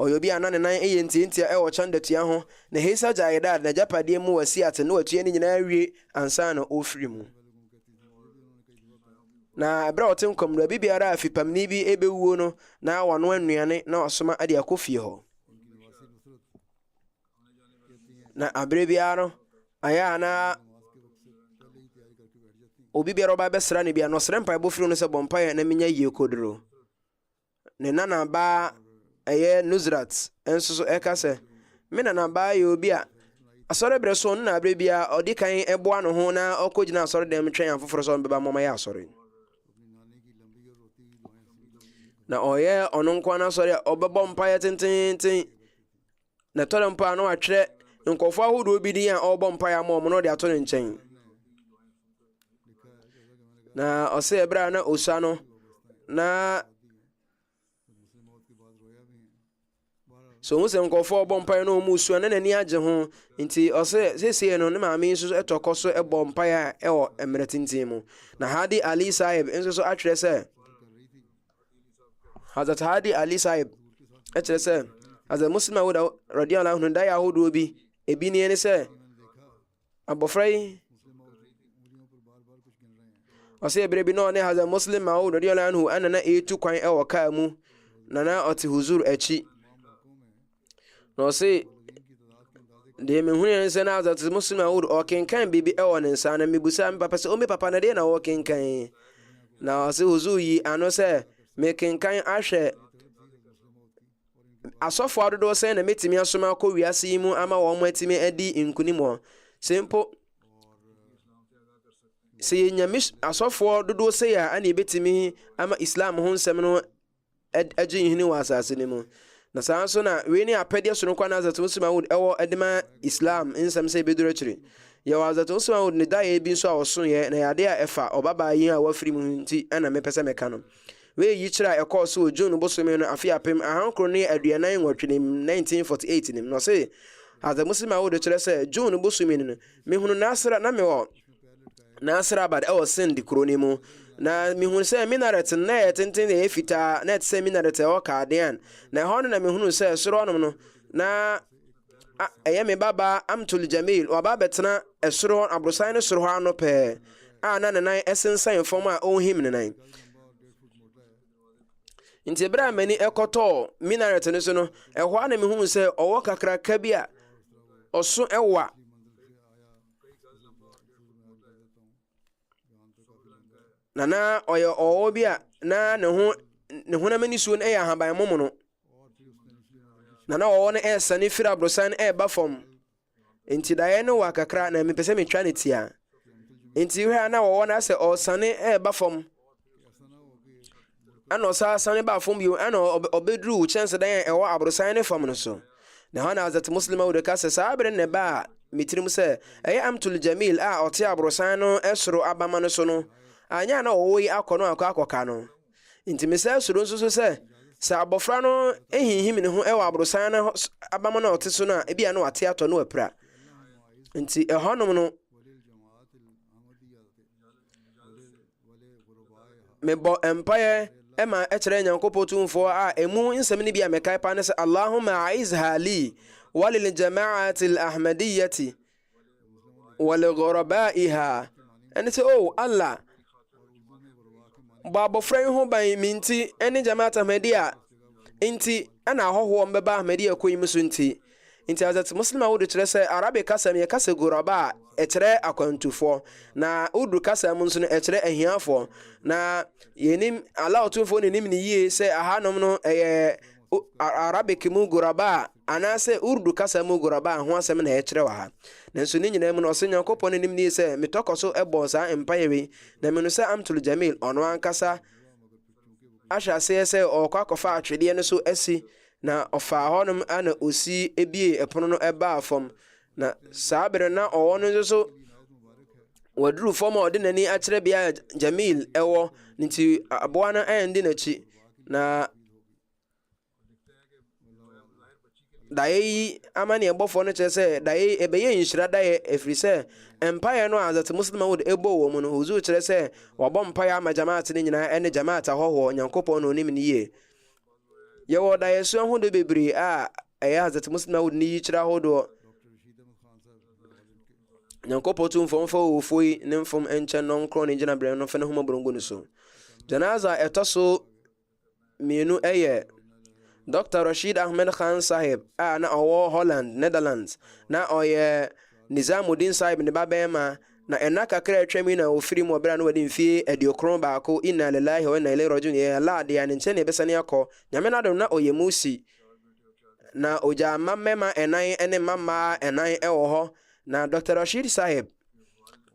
ɔyɛ obi a na ne nan ɛyɛ ntiantia ɛwɔ kyɛndatua ho na Hesa Jaidad na gyapadeɛ mu wasi ate na watua ne nyinaa wie ansa na ɔfiri mu. Na ɛberɛ a ɔte nkɔmmra bibiara a fipamni bi ɛbɛwuo no na wɔno anuane na ɔsoma ade akɔ fie hɔ. Na abere biara no ayɛ a na obi biara ọba bɛsra ne bia no srɛ mpaebɔ firi no sɛ bɔ mpaeɛ na menya yie koduro. Ne nana ba ɛyɛ Nusrat nso so ɛka sɛ me nana ba yɛ obi a asɔre brɛ so no na abrɛ bia ɔdi kan ɛboa no ho na ɔkɔgyina asɔre dɛm twɛn afoforɔ sɛ ɔbɛba mɔma yɛ asɔre. Na ɔyɛ ɔno nko ana asɔre a ɔbɛbɔ mpaeɛ tententen na tɔre mpo a na watwerɛ nkɔfoɔ ahodoɔ bi din a ɔbɔ mpaeɛ ama ɔmo no de ato ne nkyɛn. Na ɔsɛ ɛberɛ a na osua no na so hu sɛ nkɔfoɔ ɔbɔ mpaeɛ na ɔmo sua na n'ani agye ho nti ɔsɛ seesei no ne maame nso ɛtɔkɔ so ɛbɔ mpaeɛ a ɛwɔ mmerɛ tenten mu. Na Hadi Ali Sahib nso so atwerɛ sɛ Hazrat Hadi Ali Sahib ɛkyerɛ sɛ Hazrat Muslim Maud radiyallahu anhu da yɛ ahodoɔ bi ebi nie ne sɛ abɔfra yi ɔsɛ ɛberɛ bi na ɔne Hazrat Muslim Maud radiyallahu anhu ɛna na ɛtu kwan ɛwɔ kaa mu na ɔte huzur akyi. Na ɔsɛ deɛ mehunu ne sɛ na Hazrat Muslim Maud ɔkenkan biribi ɛwɔ ne nsa na mebusa me papa sɛ ɔme papa na deɛ na wɔkenkan. Na ɔsɛ huzur yi ano sɛ mekenkan ahwɛ asɔfoɔ adodoɔ sɛ na metumi asoma akɔ wiase yi mu ama wɔn atumi adi nkunim wɔ sɛ mpo sɛ yɛnya asɔfoɔ dodoɔ sɛ a ana yɛbɛtumi ama Islam ho nsɛm no agye nhini wɔ asase no mu. Na saa nso na wei ne apɛdeɛ sonokwa na Hazrat Muslim Maud ɛwɔ ɛdema Islam nsɛm sɛ ɛbɛduru akyiri. Yɛwɔ Hazrat Muslim Maud ne daeɛ bi nso a ɔsoeɛ na yɛade a ɛfa ɔbabaa yi a wafiri mu nti ɛna mepɛ sɛ mɛka no. Wei yi kyerɛ a ɛkɔɔ so June bosome no afe apem ahankoro ne aduanan nwɔtwe ne 1948 nim. Na ɔsɛ Hazrat Muslim Maud kyerɛ sɛ June bosome no mehunu Nasra na mewɔ Nasrabad ɛwɔ Sindh kuro no mu. Na mehunu sɛ minaret na yɛ tenten na yɛ fitaa na ɛte sɛ minaret ɛwɔ Kaadian. Na ɛhɔ no na mehunu sɛ soro ɔnom no na ɛyɛ me baba Amtul Jamil waba bɛtena ɛsoro aborosan no soro hɔ ano pɛɛ a na ne nan ɛsensan fam a ɔnhim ne nan. Nti ɛberɛ a m'ani ɛkɔtɔɔ minaret no so no ɛhɔ a na mehunu sɛ ɔwɔ kakraka bi a ɔso ɛwa na ɔyɛ ɔwɔ bi a na ne honam ani suo no ɛyɛ ahaban momono na ɔwɔ no ɛresane firi aborosan no ɛreba fam. Nti daeɛ no wɔ kakra na mepɛ sɛ metwa ne tia. Nti hwɛ a na ɔwɔ no asɛ ɔresane ɛreba fam ana ɔsane ba fam bio ana ɔbɛduru kyɛnsedan a ɛwɔ aborosan no fam no so. Na hɔ na Hazrat Muslim Maud ka sɛ saa bere ne ba a metirim sɛ ɛyɛ Amtul Jamil a ɔte aborosan no ɛsoro abama no so no anya na ɔwɔ yi akɔ no akɔka no. Nti mesɛ soro nso so sɛ abɔfra no ɛhinhim ne ho ɛwɔ aborosan no abama no ɔte so no a ebia no ate atɔ no apira. Nti ɛhɔnom no mebɔ mpaeɛ ɛma ɛkyerɛ Nyankopɔn tumfoɔ a ɛmu nsɛm no bi a mɛkae pa ne sɛ Allahumma a'izha li walil jama'ati al-ahmadiyyati wal ghurabaiha. ɛne sɛ oh Allah bɔ abɔfra yi ho ban mi nti ɛne Jamaat Ahmadiyya nti ɛna ahɔhoɔ mbɛba Ahmadiyya kɔ yi mu so nti Hazrat Muslim Maud kyerɛ sɛ Arabic kasa yɛ kasa guraba a ɛkyerɛ akwantufoɔ na Urdu kasa mu nso no ɛkyerɛ ahiafoɔ. Na yɛnim Allah ɔtumfoɔ ne nim ne yie sɛ ahanom no ɛyɛ Arabic mu guraba anaasɛ Urdu kasa mu guraba ho asɛm na ɛkyerɛ wɔ ha. Nanso ne nyinaa mu no ɔsɛ Nyankopɔn ne nim ne yie sɛ metɔkɔ so ɛbɔ saa mpaeɛ wei na menu sɛ Amtul Jamil ɔno ankasa ahyɛ aseɛ sɛ ɔkɔ akɔfa atwedeɛ no so asi na ɔfaa hɔnom ana osi ebie ɛpono no ɛbaa fam. Na saa bere na ɔwɔ no nso so waduru fam a ɔde n'ani akyerɛ bea Jamil ɛwɔ nti aboa no ɛndi n'akyi. Na daeɛ yi ama ne ɛbɔfoɔ no kyerɛ sɛ daeɛ ɛbɛyɛ nhyira daeɛ ɛfiri sɛ mpaeɛ no a Hazrat Muslim Maud ɛbɔ wɔ mu no huzur kyerɛ sɛ wabɔ mpaeɛ ama Jamaat no nyinaa ɛne Jamaat ahɔhoɔ Nyankopɔn na onim ne yie. Yɛwɔ daeɛ so ahodoɔ bebree a ɛyɛ Hazrat Muslim Maud ne yi kyerɛ ahodoɔ. Nyankopɔn tumfoɔ mfa wɔwɔfoɔ yi ne mfom ɛnkyɛn no nkorɔ ne gyina berɛ no fa ne ho mɔborɔngo no so. Janaza ɛtɔ so mmienu ɛyɛ Dr. Rashid Ahmed Khan Sahib a na ɔwɔ Holland, Netherlands na ɔyɛ Nizamuddin Sahib ne babɛɛma na ɛna kakra atwa mi na ofiri mu obra no wadi mfie adiokron baako inna lillahi wa inna ilaihi rajiun ya Allah de ane nche ne besane akọ nyame na dom na oyemusi na oja mamema enan ene mama enan ewo ho na Dr. Rashid Sahib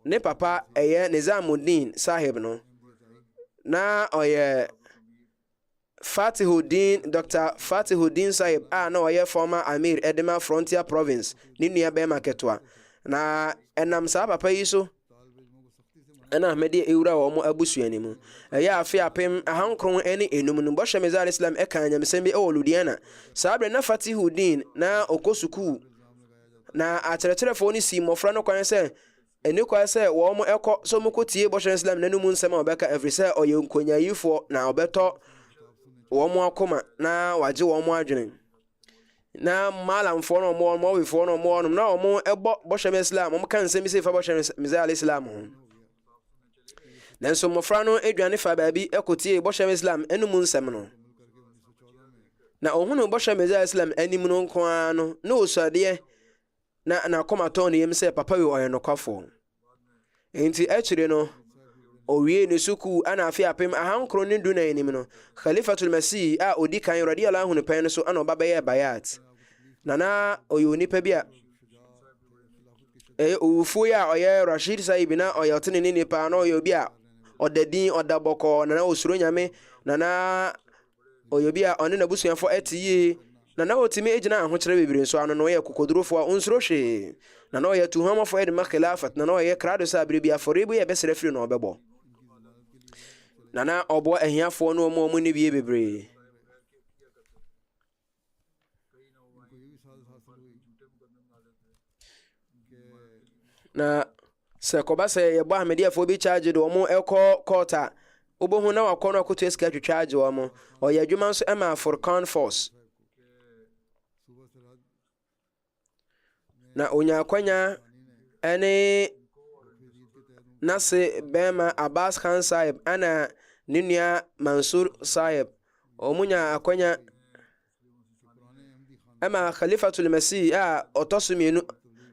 ne papa eye Nizamuddin Sahib no na oye Dr. Fatihuddin Sahib na oye former Amir Edema Frontier Province ni nua be maketwa na enam sa papa yi so ana Ahmadi ewura wo mo abusuani mu ya afi apem ahankron ene enum no bohye mezal Islam kan nyamsem bi Ludiana sabre na Fatihuddin na okosuku na akyerɛkyerɛfo ni si mofra no kwan sɛ eni kwa sɛ wo mo ekɔ so mo kotie bohye Islam nanu mu nsɛm obɛka every sɛ oye nkonyayifo na obɛtɔ wo mo akoma na waje wo mo adwene na malamfo no mo wifo no mo no na mo ebo bohye Islam mo kan nsɛm bi sɛ fa bohye mezal Islam ho nanso mofra no edwane fa baabi ekotie bohye Islam enu mu nsɛm no na ohunu bohye mezal Islam anim no nko no na osuade na komaton yem sɛ papa wi ɔyɛ nokwafo enti akyire no owie ne suku ana afi apem ahankro ne du na anim no Khalifatul Masih odi kan radiyallahu anhu pen so ana obabaye bayat na oyoni pa bia ufu ya oye Rashid Sahib na oyotene ne nipa na oyobi a odadin odaboko na osuro nyame na oyobi a one na busuafo etiye na otimi ejina ahokyere bebire nso ano no ye kokodurofo onsuro hwe na oye tuhomafo ed makhilafat na oye krado sa bire bia forebu ye besere firi no obebo na obo ahiafo no mo ne bie bebre na se koba se ye bo Ahmadiafo bi charge do mo ekọ kota obohu na wakọ no akoto eska twetwaage wo mo oye adwuma nso ema Furqan Force na onya kwanya ene nase bema Abbas Khan Sahib ana ninia Mansur Sahib omunya akwanya ema Khalifatul Masih otosumenu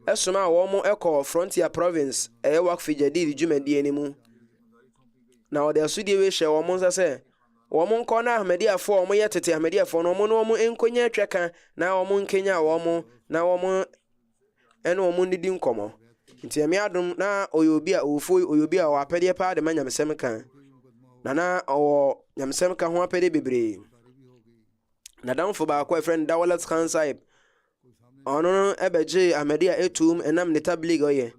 esuma wo mo eko Frontier Province Wakf Jadid Jumadi enimu na ode asudie we hye wo mo nsase wo mo nko na Ahmadiafo wo mo yetete Ahmadiafo no mo no mo enkonya tweka na wo mo nkenya wo mo na wo mo eno mo ndidi nkomo nti emi adum na oyobi a ofo oyobi a wapede pa de manyamsem kan na owo nyamsem kan ho apede bebre na damfo ba kwa friend Dawalat Khan Sahib ono ebeje Ahmadia etum enam ne tablig oye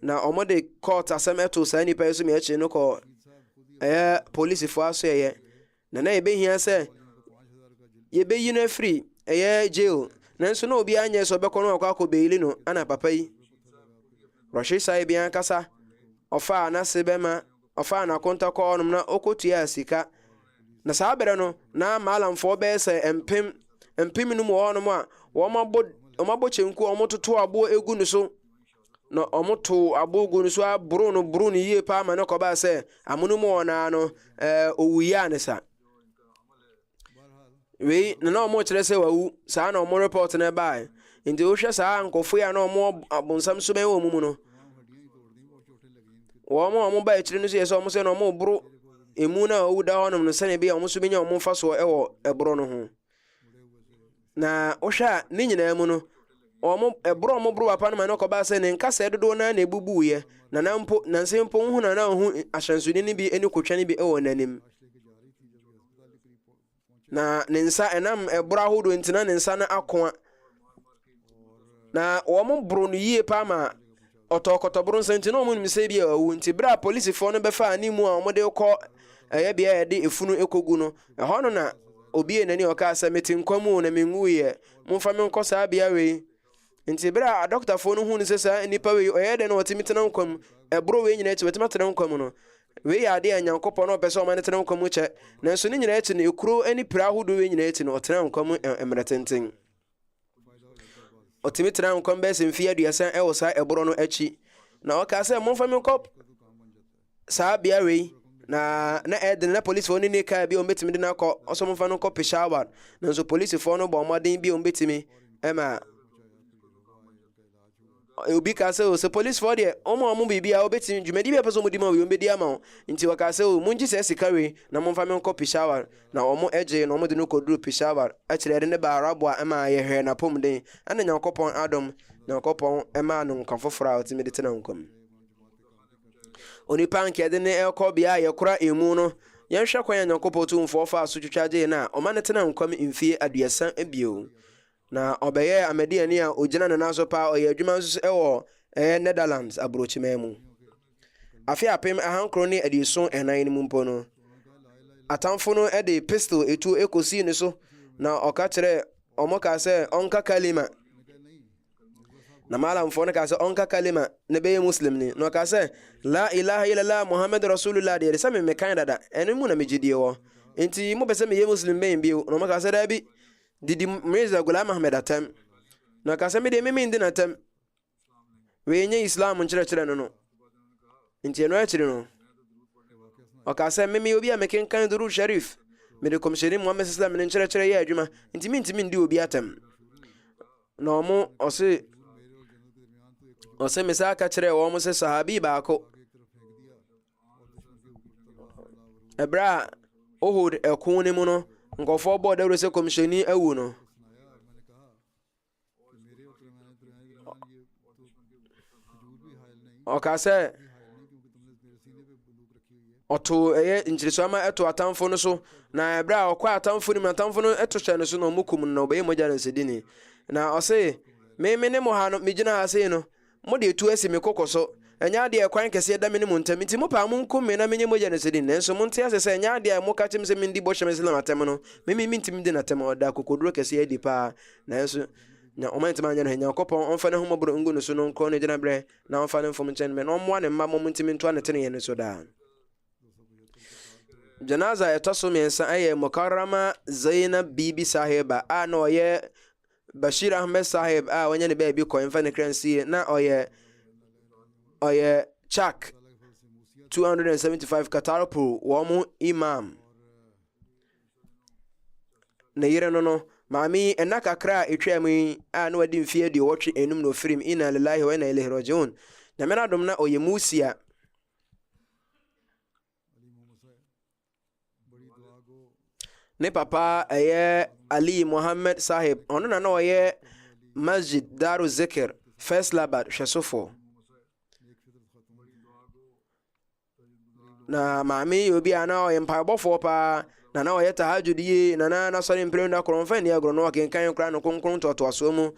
na omode court asem eto sa ni pa esu me echi no ko police fo aso ye na ebe hia se ye be yi no free jail nanso na obi anya so bekọ no akọ beili no ana papa yi Rashid Sahib yan kasa ofa na sebema ofa na konta ko onum na okotua sika na saabere no na malamfo be se empem no mo onum a wo mabo chenku omototo abo egu no so na omoto abo egu no so aburu no yie pa ma no ko ba se amunu mo na no owuya ne sa we na omo kire se wawu sa na omo report na bae ndi o hwe sa nkofo ya na omo abonsam so be wo mu no omo ba kire no so ye so omo se na omo buru emu na owu da honum no se ne bia omo so benya omo fa so ewo ebro no ho na o hwa ni nyina mu no omo ebro omo buru apa no ma no ko ba se ne nka se dodo na ebubu ye na nampo na nsempo hu na hu ahyansuni ni bi eni kotwa ni bi ewo nanim na nensa enam ebura hodo ntina nensa na akoa na wo mo bro no yie pa ma otokotobro nsanti no mo nimse bia awu nti bra police fo no befa animu a mo de kɔ bia ye de efunu ekogu no ho no na obi enani oka asa metinkwamu na menwuye momfa menkɔ saa bia we nti bra doctor fo no hu ne sesa nipa we oyɛ de na otimitena nkwam ebro we nyina echi otimatena nkwam no we ya de anyankopɔ no pɛ sɛ ɔma ne tena nkwam kyɛ nanso ne nyina echi no ekuro ani pra hodo we nyina echi no ɔtena nkwam emretenten otimitena nkwam bɛ sɛ mfia aduasa ɛwɔ saa ebro no echi na ɔka sɛ momfa menkɔ saa bia we na eden na police fo ni ka bi o betimi de na akɔ ɔso momfa no kɔ Peshawar nanso police fo no bɔ ɔmaden bi o betimi ema obi ka sɛ o sɛ police for deɛ ɔmo biribi a wobɛtumi dwumadi bi a pɛ sɛ ɔmodi ma wo ɔmbɛdi ama wo nti wɔka sɛ o mongye sɛ sika wei na momfa me nkɔ Peshawar na ɔmo agye na ɔmo de no kɔduru Peshawar akyerɛ ɛde ne ba Arabo a ɛma yɛhwɛ n'apɔm den ɛna Nyankopɔn adom Nyankopɔn ɛma no nkwa foforɔ a ɔtumi de tena nkɔm onipa nkɛde ne ɛkɔ bea a yɛkora emu no yɛnhwɛ kwan a Nyankopɔn tumfoɔ fa so twitwa gye na ɔma ne tena nkɔm mfie 30 bio na ɔbɛyɛ amadiani a ogyina ne nan so paa ɔyɛ adwuma nso ɛwɔ Netherlands aburokyima mu afi apem ahankro ne adieson ɛnan no mu mpo no atamfo no de pistol etu ekosi ne so na ɔka kyerɛ ɔmo ka sɛ ɔnka kalima na malamfo no ka sɛ ɔnka kalima ne bɛyɛ muslim ni na ɔka sɛ la ilaha illallah muhammad rasulullah de sɛ me kan dada ɛno mu na megye wɔ enti mo bɛ sɛ meyɛ muslim bɛn bio na ɔmo ka sɛ dabi didi Mirza Ghulam Ahmed atam na ɔka sɛ mede meme ndi natam wei nye Islam nkyerɛkyerɛ no nti ɛno akyiri no ɔka sɛ meme obi a mekenkan Durud Sharif mede kɔmhyɛni Muhammad sallam ne nkyerɛkyerɛ yɛ adwuma nti mentimi ndi obi atam na ɔmo ɔse mesa ka kyerɛ wɔ mo sɛ sahabi baako ɛberɛ a Uhud ɛko ne mu no nkɔfoɔ bɔɔ dawuro sɛ kɔmhyɛni awu no ɔka sɛ ɔto ɛyɛ nkyerɛso ama ɛto atamfo no so na ɛberɛ a ɔkɔ atamfo no mu atamfo no ɛto hyɛ no so na ɔmo kum no na ɔbɛyɛ mogya no nsɛdini na ɔse meme ne mo ha no megyina ha sei no mode etu asi me kokɔ so ɛnyɛ adeɛ kwan kɛseɛ da me ne mo ntam nti mo paa mo nkum me na menye mogya no sɛdini nanso monte ase sɛ ɛnyɛ adeɛ a moka kyem sɛ mendi bɔhyɛ me Islam atam no meme mentimi di natam ɔda kokoduro kɛseɛ adi paa nanso na ɔma ntimi anyɛ no hɛ Nyankopɔn ɔmfa ne homɔborɔ ngu no so no nkɔ no gyina berɛ na ɔmfa ne mfom nkyɛn me na ɔmmoa ne mma mo ntimi ntoa ne teneyɛ no so daa janaza ɛtɔ so mmiɛnsa ɛyɛ Mukarrama Zainab Bibi Sahiba a na ɔyɛ Bashir Ahmed Sahib a wɔnyɛ ne baabi kɔ mfa ne kransie na ɔyɛ Chak 275 Katarpur wɔn imam na yere no maame ɛna kakra a etwa mu yi a na wadi mfie de wɔtwe enum no firim inna lillahi wa inna ilaihi rajiun na mena dom na ɔyɛ musia ne papa ɛyɛ Ali Muhammad Sahib ɔno na ɔyɛ Masjid Daru Zikr First Labad hwɛsofo na maame obi a na ɔyɛ mpaebɔfoɔ paa na ɔyɛ tahajjud yi na sɔre mpere na korɔmfa ni agro no kenkan kra no konkron totoaso mu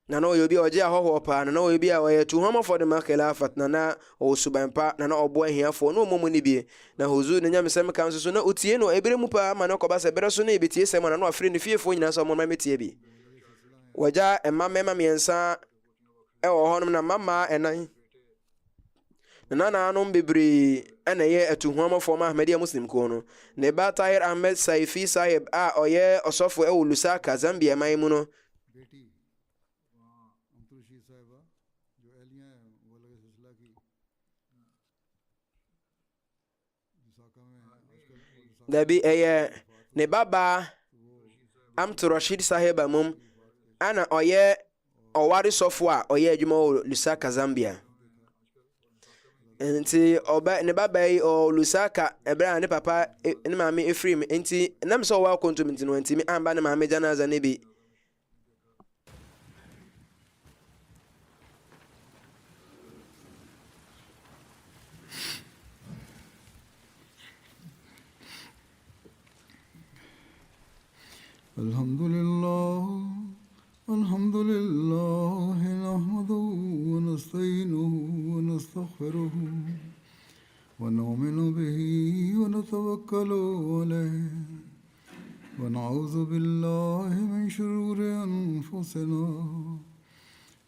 na ɔyɛ obi a ɔgye ahɔhoɔ paa na ɔyɛ obi a ɔyɛ tuhomafo de ma khilafat na ɔsuban pa na ɔboa hiafo na ɔmom ni bi na huzu ne nyamsɛm kan so na otie no ebere mu paa ma na ɔkɔba sɛ bere so na ebetie sɛm na ɔfrɛ ne fiefo nyina sɛ ɔmo ma metie bi wagya mma miɛnsa ɛwɔ hɔnom na mama ɛnan na nanom bebree ɛna yɛ atuhuamafo ma Ahmadiyya Muslim ko no ne ba Tahir Ahmed Saifi Sahib a ɔyɛ ɔsɔfo ɛwɔ Lusaka Zambia man mu no dabi ɛyɛ ne baba Amtu Rashid Sahib amum ana ɔyɛ ɔware sɔfo a ɔyɛ adwuma wɔ Lusaka Zambia nti oba ne baba yi o Lusaka ebra ne papa ne maame Efrim nti nam so wa kontum nti no ntimi amba ne maame janaza ne bi الحمد لله نحمده ونستعينه ونستغفره ونؤمن به ونتوكل عليه ونعوذ بالله من شرور أنفسنا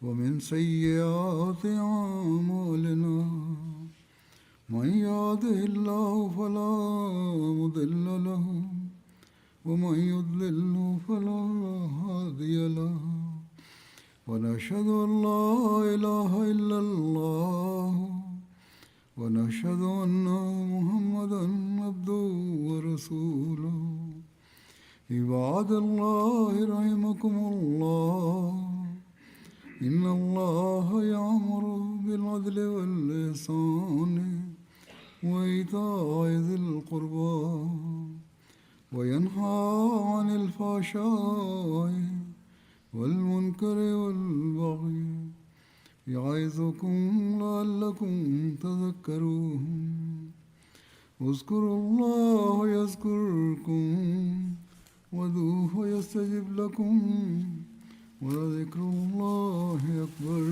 ومن سيئات أعمالنا من يهده الله فلا مضل له ومن يضلل فلا هادي له ونشهد أن لا إله إلا الله ونشهد أن محمدا عبده ورسوله عباد الله رحمكم الله إن الله يأمر بالعدل والإحسان وإيتاء ذي القربى وينهى عن الفحشاء والمنكر والبغي يعظكم لعلكم تذكرون اذكروا الله يذكركم وادعوه يستجب لكم ولذكر الله أكبر